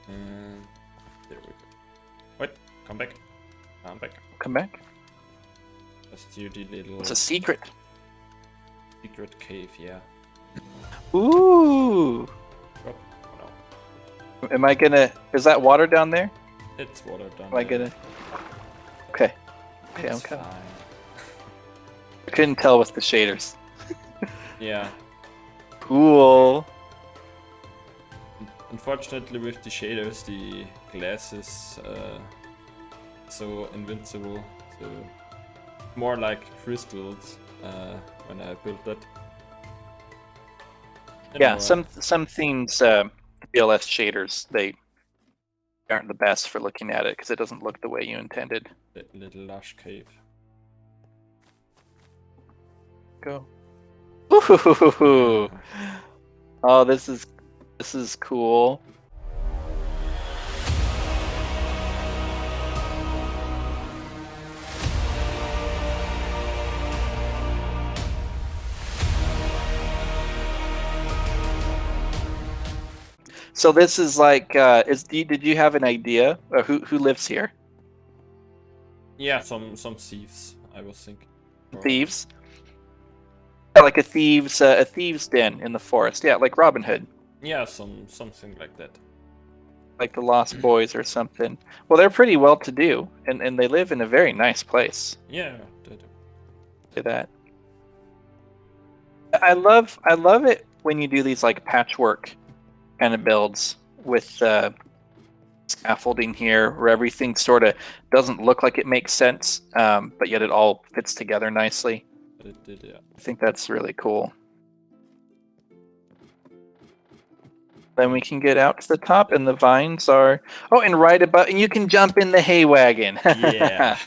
And there we go. Wait, come back. Come back. Come back. Just do the little... It's a secret. Secret cave, yeah. Ooh! Oh, no. Am I gonna... Is that water down there? It's water down there. Am I gonna... Okay. Okay, it's I'm coming. fine. I couldn't tell with the shaders. Yeah. Cool. Unfortunately, with the shaders, the glass is so invincible, so more like crystals when I built that. Yeah, some things, BLS shaders, they aren't the best for looking at it because it doesn't look the way you intended. That little lush cave. Go. Ooh. Oh, this is cool. So this is like, did you have an idea of who lives here? Yeah, some thieves, I was thinking. thieves. Yeah, like a thieves' den in the forest. Yeah, like Robin Hood. Yeah, something like that. Like the Lost Boys or something. Well, they're pretty well-to-do, and they live in a very nice place. Yeah, they do. Say that. I love it when you do these like patchwork kind of builds with scaffolding here, where everything sort of doesn't look like it makes sense, but yet it all fits together nicely. But it did, yeah. I think that's really cool. Then we can get out to the top, and the vines are... Oh, and right above... And you can jump in the hay wagon. Yeah.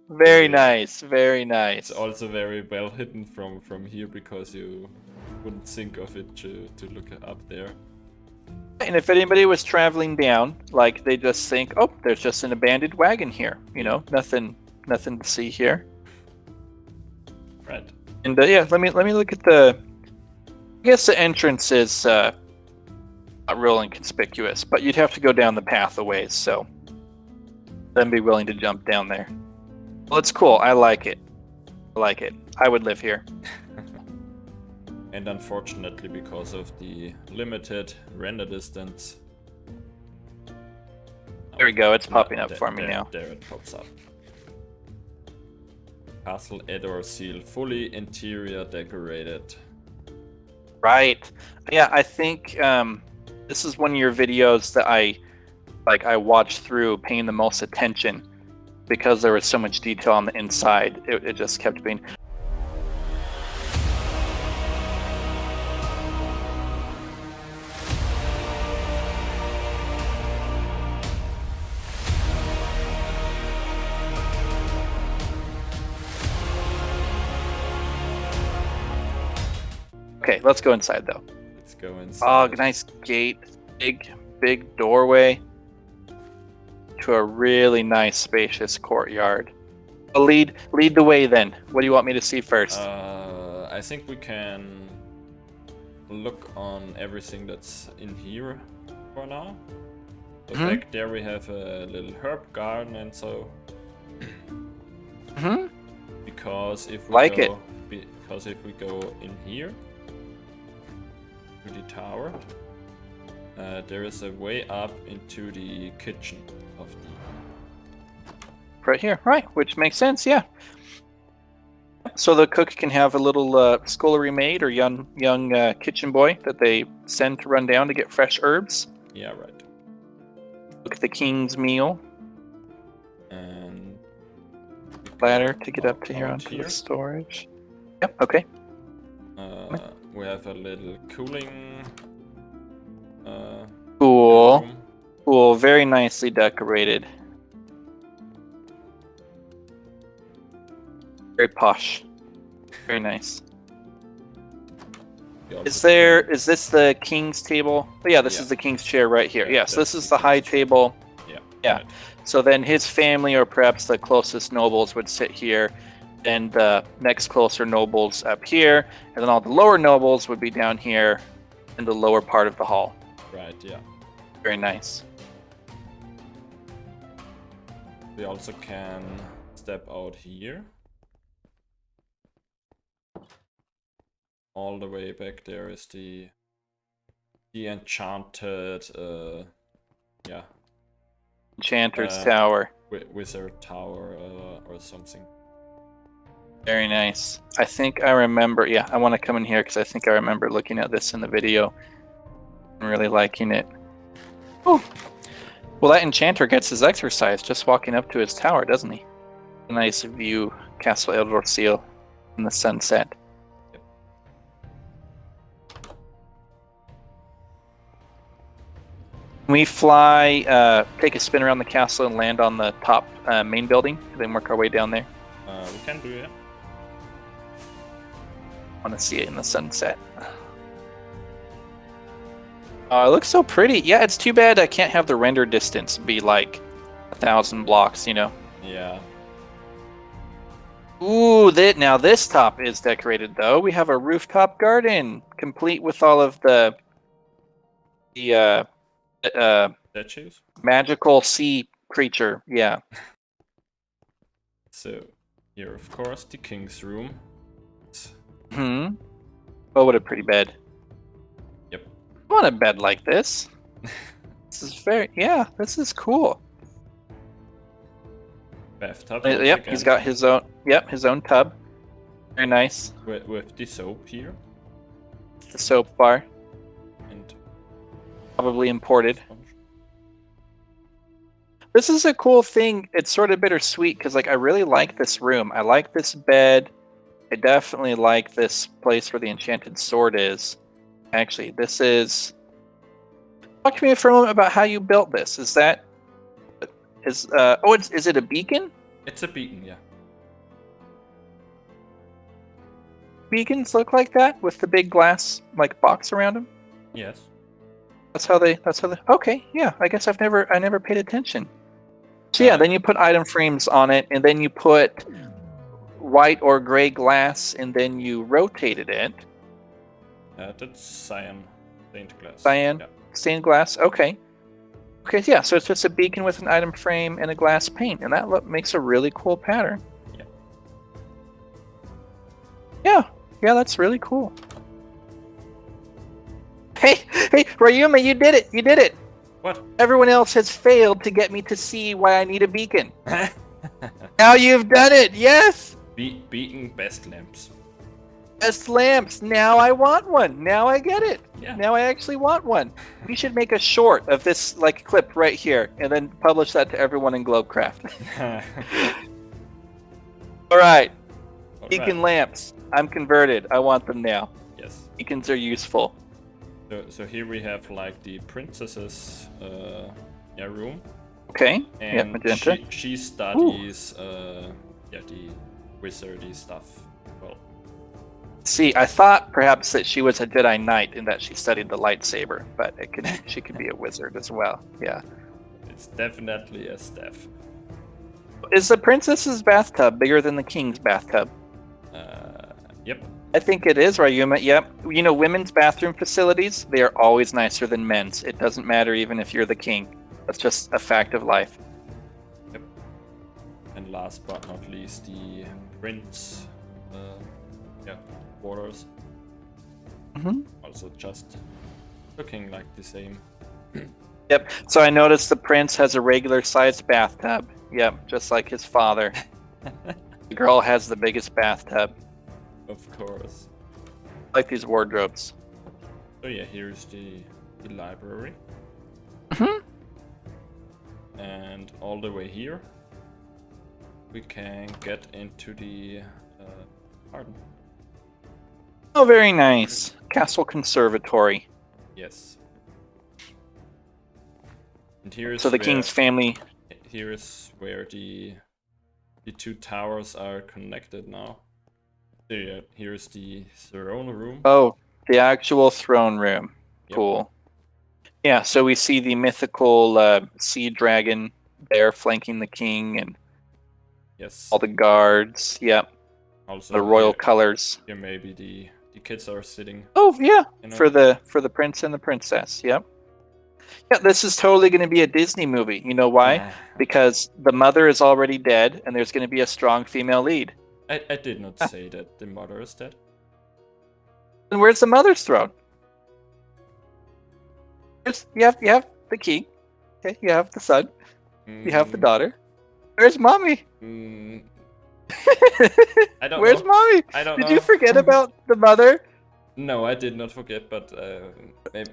Very nice, very nice. It's also very well hidden from here, because you wouldn't think of it to look up there. And if anybody was traveling down, like, they just think, oh, there's just an abandoned wagon here. You know, nothing to see here. Right. And yeah, let me look at the... I guess the entrance is not real inconspicuous, but you'd have to go down the path a ways, so then be willing to jump down there. Well, it's cool. I like it. I would live here. And unfortunately, because of the limited render distance... There we go. It's popping up for me now. There it pops up. Castle Edor Seal, fully interior decorated. Right. Yeah, I think this is one of your videos that I watched through, paying the most attention, because there was so much detail on the inside. It just kept being... Okay, let's go inside though. Let's go inside. Oh, nice gate. Big doorway to a really nice, spacious courtyard. Lead the way then. What do you want me to see first? I think we can look on everything that's in here for now. So back there we have a little herb garden and so. Because if we go in here to the tower, there is a way up into the kitchen of the... Right here, right, which makes sense, yeah. So the cook can have a little scullery maid or young kitchen boy that they send to run down to get fresh herbs. Yeah, right. Look at the king's meal. And ladder to get up to here onto the storage. Yep, okay. We have a little cooling cool. room. Cool, very nicely decorated. Very posh. Very nice. Is this the king's table? Oh, yeah, this is the king's chair right here. Yes, this is the high table. Yeah. Right. So then his family, or perhaps the closest nobles, would sit here, and the next closer nobles up here, and then all the lower nobles would be down here in the lower part of the hall. Right, yeah. Very nice. We also can step out here. All the way back there is the enchanted, Enchanter's Tower. Wizard Tower or something. Very nice. I think I remember, yeah, I want to come in here because I think I remember looking at this in the video and really liking it. Oh, well, that enchanter gets his exercise just walking up to his tower, doesn't he? A nice view, Castle Edor Seal in the sunset. Yep. We fly, take a spin around the castle and land on the top main building, and then work our way down there. We can do that. I want to see it in the sunset. Oh, it looks so pretty. Yeah, it's too bad I can't have the render distance be like 1,000 blocks, you know? Yeah. Ooh, now this top is decorated, though. We have a rooftop garden, complete with all of the Statues? magical sea creature. Yeah. So, Here, of course, the king's room. Hmm. Oh, what a pretty bed. Yep. I want a bed like this. This is this is cool. Bathtub. Yep, he's got his own. Yep, his own tub. Very nice. With the soap here. The soap bar. And probably imported. This is a cool thing. It's sort of bittersweet because, like, I really like this room. I like this bed. I definitely like this place where the enchanted sword is. Actually, this is. Talk to me for a moment about how you built this. Is it a beacon? It's a beacon, yeah. Beacons look like that with the big glass like box around them. Yes. That's how they. Okay, yeah. I guess I never paid attention. So yeah, then you put item frames on it, and then you put white or gray glass, and then you rotated it. That's cyan stained glass. Cyan stained glass. Okay. Okay, yeah. So it's just a beacon with an item frame and a glass pane, and that makes a really cool pattern. Yeah. Yeah, that's really cool. Hey, Ryuma, you did it! You did it! What? Everyone else has failed to get me to see why I need a beacon. Now you've done it! Yes! Beacon best lamps. Best lamps! Now I want one! Now I get it! Yeah. Now I actually want one. We should make a short of this like clip right here and then publish that to everyone in Globecraft. Alright. Beacon lamps. I'm converted. I want them now. Yes. Beacons are useful. So here we have like the princess's room. Okay. And magenta. she studies the wizardy stuff. Well. See, I thought perhaps that she was a Jedi Knight and that she studied the lightsaber, but she could be a wizard as well. Yeah. It's definitely a staff. Is the princess's bathtub bigger than the king's bathtub? Yep. I think it is, Ryuma. Yep. You know, women's bathroom facilities, they are always nicer than men's. It doesn't matter even if you're the king. That's just a fact of life. Yep. And last but not least, the prince quarters. Mm-hmm. Also just looking like the same. Yep. So I noticed the prince has a regular sized bathtub. Yep, just like his father. The girl has the biggest bathtub. Of course. I like these wardrobes. So yeah, here's the library. Mm-hmm. And all the way here, we can get into the garden. Oh, very nice. Castle Conservatory. Yes. And here's so the king's family. Here is where the two towers are connected now. So yeah, here's the throne room. Oh, the actual throne room. Yep. Cool. Yeah, so we see the mythical sea dragon there flanking the king and yes, all the guards. Yep. Also the royal colors. Here maybe the kids are sitting. Oh yeah, you know? for the prince and the princess. Yep. Yeah, this is totally going to be a Disney movie. You know why? Because the mother is already dead, and there's going to be a strong female lead. I did not say that the mother is dead. And where's the mother's throne? You have the king. Okay, you have the son. You have the daughter. Where's mommy? I don't Where's know. mommy? I don't Did know. you forget about the mother? No, I did not forget, but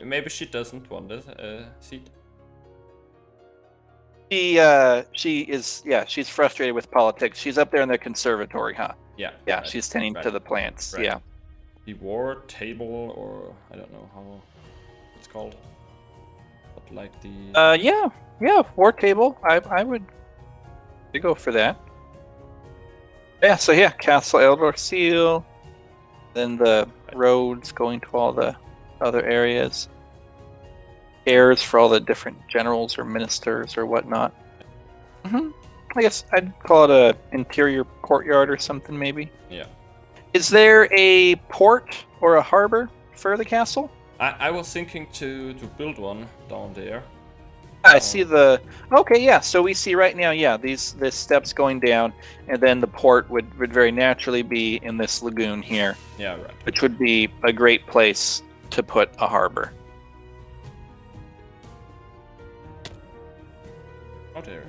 maybe she doesn't want a seat. She's frustrated with politics. She's up there in the conservatory, huh? Yeah. Yeah, right, she's tending to the plants. Right. Yeah. The war table, or I don't know how it's called. But like the yeah, war table. I would go for that. Yeah, so yeah, Castle Eldor Seal, then the roads going to all the other areas. Heirs for all the different generals or ministers or whatnot. I guess I'd call it a interior courtyard or something, maybe. Yeah. Is there a port or a harbor for the castle? I was thinking to build one down there. I see the. Okay, yeah. So we see right now, yeah, these steps going down, and then the port would very naturally be in this lagoon here. Yeah, right. Which would be a great place to put a harbor. Oh dear.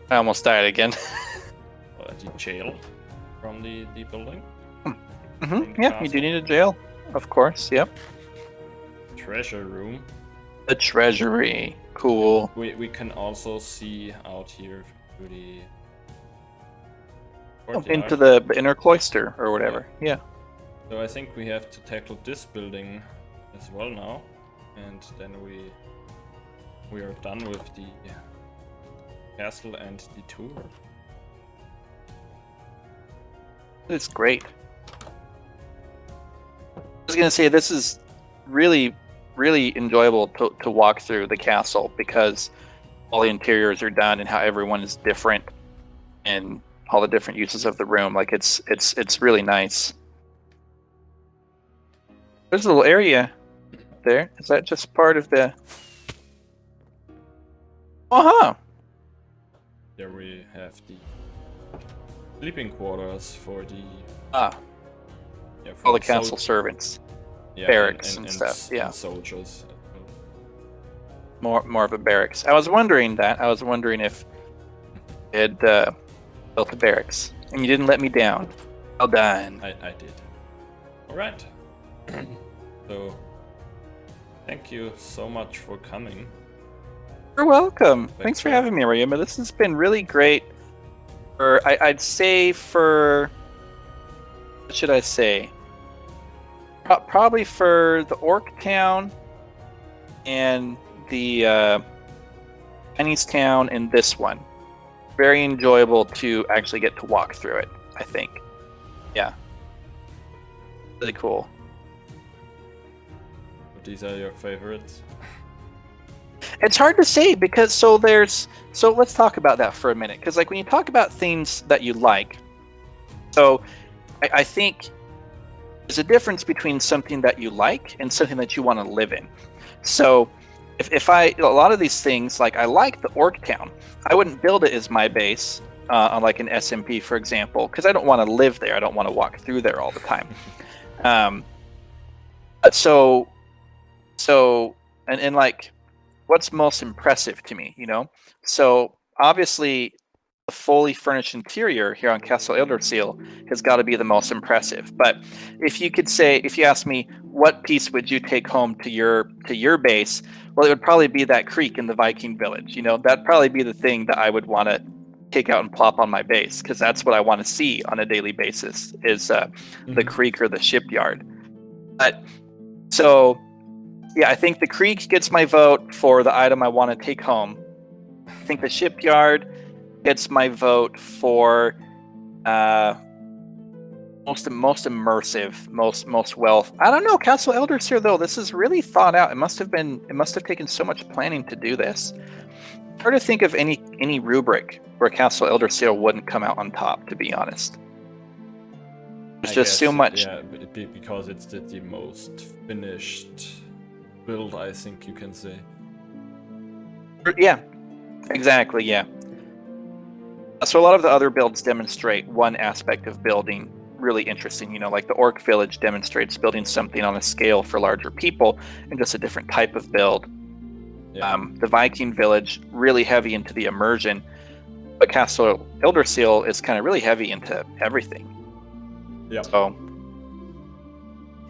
I almost died again. The jail from the building. Yeah, you do need a jail, of course. Yep. Treasure room. The treasury. Cool. We can also see out here through the Into the inner cloister or whatever. Yeah. So I think we have to tackle this building as well now, and then we are done with the castle and the tour. It's great. I was gonna say this is really enjoyable to walk through the castle because all the interiors are done and how everyone is different and all the different uses of the room. Like it's really nice. There's a little area up there. Is that just part of the? There we have the sleeping quarters for the for all the castle servants. Barracks and stuff. Yeah. And soldiers. More of a barracks. I was wondering that. I was wondering if it built a barracks, and you didn't let me down. Well done. I did. All right. So, thank you so much for coming. You're welcome. Thanks for having me, Rayuma. This has been really great. I'd say for what should I say? Probably for the Orc Town and the Chinese Town and this one. Very enjoyable to actually get to walk through it, I think. Yeah. Really cool. These are your favorites? It's hard to say because so let's talk about that for a minute, because like when you talk about things that you like, so I think there's a difference between something that you like and something that you want to live in. So if a lot of these things, like I like the Orc Town, I wouldn't build it as my base on like an SMP, for example, because I don't want to live there. I don't want to walk through there all the time. So like, what's most impressive to me, you know? So obviously, the fully furnished interior here on Castle Elderseal has got to be the most impressive. But if you ask me, what piece would you take home to your base? Well, it would probably be that creek in the Viking Village. You know, that'd probably be the thing that I would want to take out and plop on my base, because that's what I want to see on a daily basis is the creek or the shipyard. But so, yeah, I think the creek gets my vote for the item I want to take home. I think the shipyard gets my vote for most immersive, most wealth. I don't know, Castle Elderseal though. This is really thought out. It must have taken so much planning to do this. Hard to think of any rubric where Castle Elderseal wouldn't come out on top, to be honest. There's just so much. Yeah, because it's the most finished build, I think you can say. Yeah, exactly, yeah. So a lot of the other builds demonstrate one aspect of building really interesting. You know, like the Orc Village demonstrates building something on a scale for larger people and just a different type of build. Yeah. The Viking Village, really heavy into the immersion, but Castle Elderseal is kind of really heavy into everything. Yeah. So,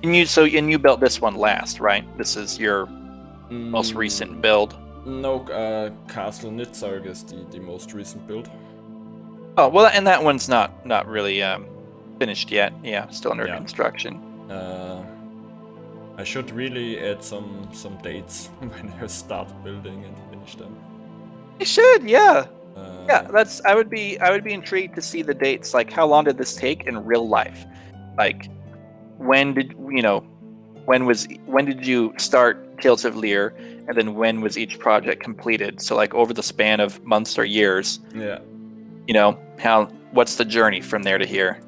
and you built this one last, right? This is your most recent build. No, Castle Nitzarg is the most recent build. Oh well, and that one's not really finished yet. Yeah, still under construction. I should really add some dates when I start building and finish them. You should, yeah. I would be intrigued to see the dates. Like, how long did this take in real life? Like, when did you start Tales of Lyr, and then when was each project completed? So like over the span of months or years. Yeah. You know, what's the journey from there to here?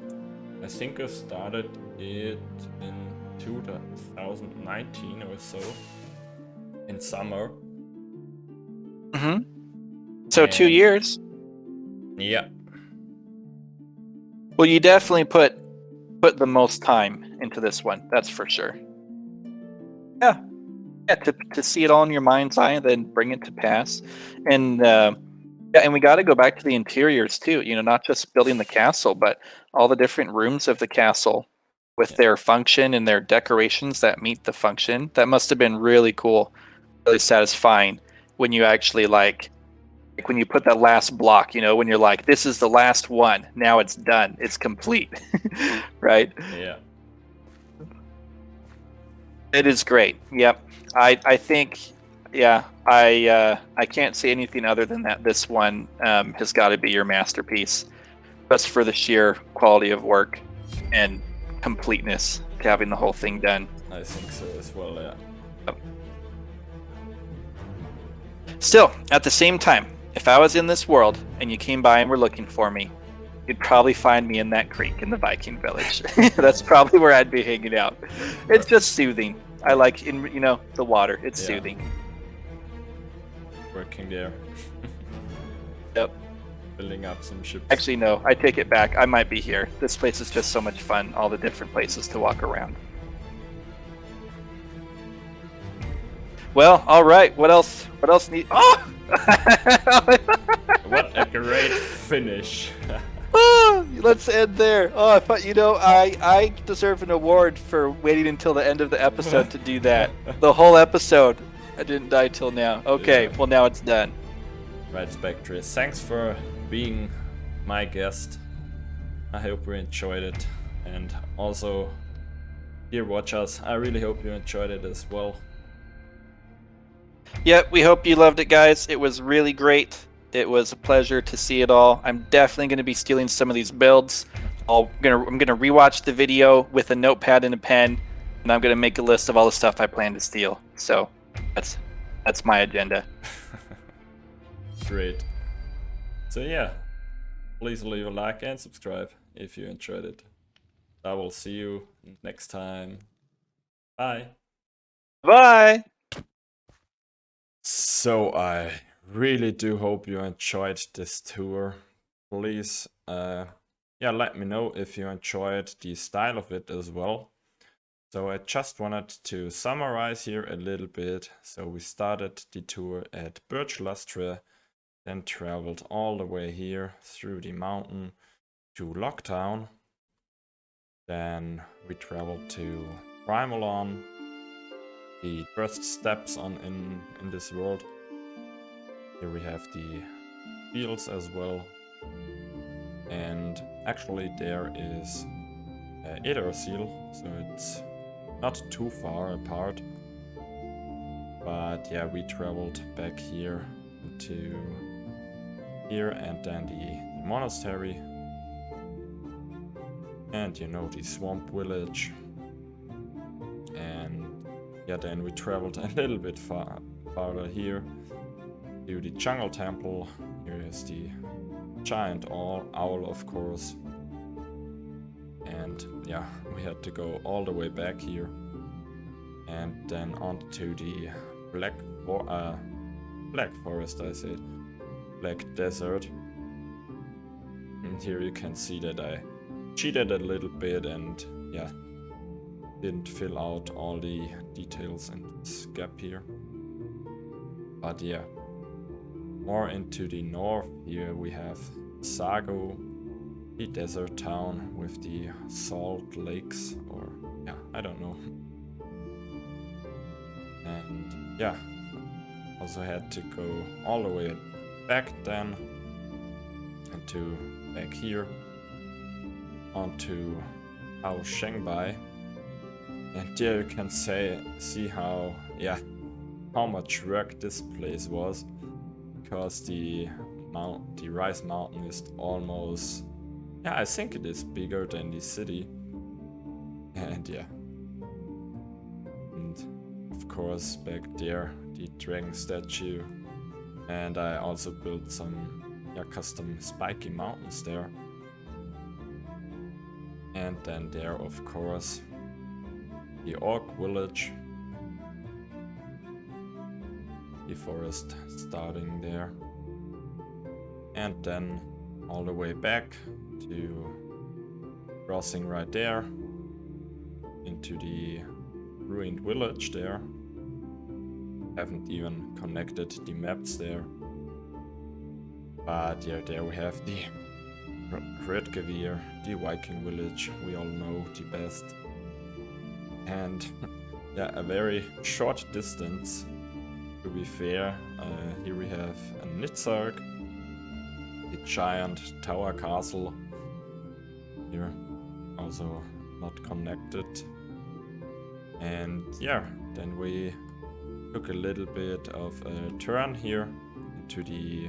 I think I started it in 2019 or so, in summer. So 2 And- years. Yeah. Well, you definitely put the most time into this one. That's for sure. Yeah. Yeah, to see it all in your mind's eye and then bring it to pass. And yeah, and we got to go back to the interiors too, you know, not just building the castle, but all the different rooms of the castle with their function and their decorations that meet the function. That must have been really cool, really satisfying when you actually like when you put that last block, you know, when you're like, this is the last one, now it's done, it's complete. Right? Yeah. It is great. Yep. I think, yeah, I can't say anything other than that this one has got to be your masterpiece, just for the sheer quality of work and completeness to having the whole thing done. I think so as well, yeah. Still, at the same time, if I was in this world and you came by and were looking for me, you'd probably find me in that creek in the Viking Village. That's probably where I'd be hanging out. It's just soothing. I like, you know, the water. It's soothing. Working there. Yep. Building up some ships. Actually, no, I take it back. I might be here. This place is just so much fun. All the different places to walk around. Well, all right. What else? What else need? Oh! What a great finish. Oh, let's end there. Oh, I thought, you know, I deserve an award for waiting until the end of the episode to do that. The whole episode. I didn't die till now. Okay, Yeah. well now it's done. Right, Spectre. Thanks for being my guest. I hope you enjoyed it. And also, dear watchers, I really hope you enjoyed it as well. Yeah, we hope you loved it, guys. It was really great. It was a pleasure to see it all. I'm definitely going to be stealing some of these builds. I'm gonna rewatch the video with a notepad and a pen, and I'm gonna make a list of all the stuff I plan to steal. So that's my agenda. Great. So yeah, please leave a like and subscribe if you enjoyed it. I will see you next time. Bye. Bye. So I really do hope you enjoyed this tour. Please, yeah, let me know if you enjoyed the style of it as well. So I just wanted to summarize here a little bit. So we started the tour at Birch Lustre, then traveled all the way here through the mountain to Lockdown. Then we traveled to Primalon, the first steps on in this world. Here we have the fields as well. And actually there is Yggdrasil, so it's not too far apart. But yeah, we traveled back here to here and then the monastery. And you know, the swamp village. And yeah, then we traveled a little bit farther here to the jungle temple. Here is the giant owl, of course. And yeah, we had to go all the way back here. And then on to the Black Forest, I said. Black Desert. And here you can see that I cheated a little bit and yeah, didn't fill out all the details in this gap here. But yeah, more into the north here we have Sago, the desert town with the salt lakes, or yeah, I don't know. And yeah, also had to go all the way back then and to back here onto Huaxing Bay. And there you can see how, yeah, how much work this place was, because the Rice Mountain is almost, yeah, I think it is bigger than the city. And yeah, and of course back there the dragon statue, and I also built some custom spiky mountains there. And then there, of course, the Orc Village. the forest starting there. And then all the way back to crossing right there into the ruined village there. Haven't even connected the maps there. But yeah, there we have the Segev, the Viking Village, we all know the best. And yeah, a very short distance, to be fair. Here we have a Nitsarg, the giant tower castle. Here, also not connected. And yeah, then we took a little bit of a turn here into the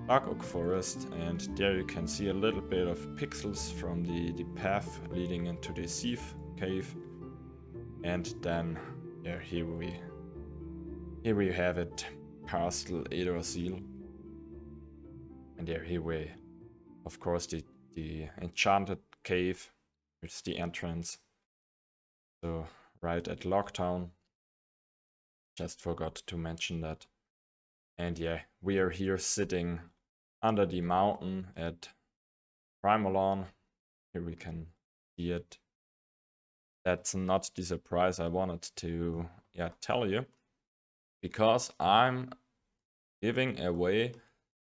Dark Oak Forest, and there you can see a little bit of pixels from the path leading into the Segev cave. And then yeah, here we have it, Castle Edorzil. And here we, of course, the enchanted cave, which is the entrance. So right at Locktown. Just forgot to mention that. And yeah, we are here sitting under the mountain at Primalon. Here we can see it. That's not the surprise I wanted to tell you, because I'm giving away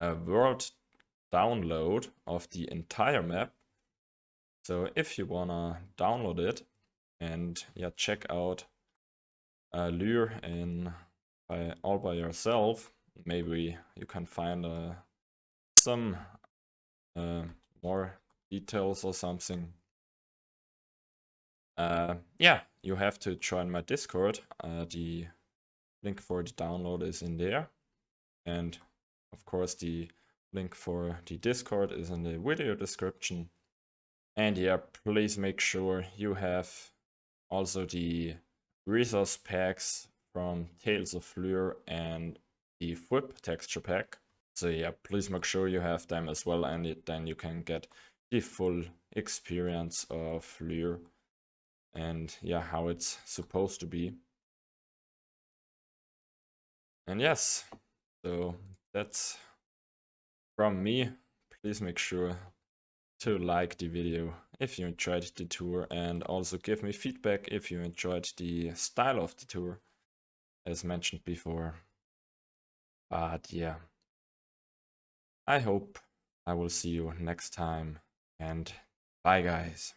a world download of the entire map. So if you wanna download it and check out Lyr all by yourself, maybe you can find some more details or something. You have to join my Discord. The link for the download is in there, and of course the link for the Discord is in the video description. And yeah, please make sure you have also the resource packs from Tales of Lyr and the fWhip texture pack. So yeah, please make sure you have them as well, and then you can get the full experience of Lyr and how it's supposed to be. And yes, so that's from me. Please make sure to like the video if you enjoyed the tour, and also give me feedback if you enjoyed the style of the tour, as mentioned before. But yeah, I hope I will see you next time, and bye guys.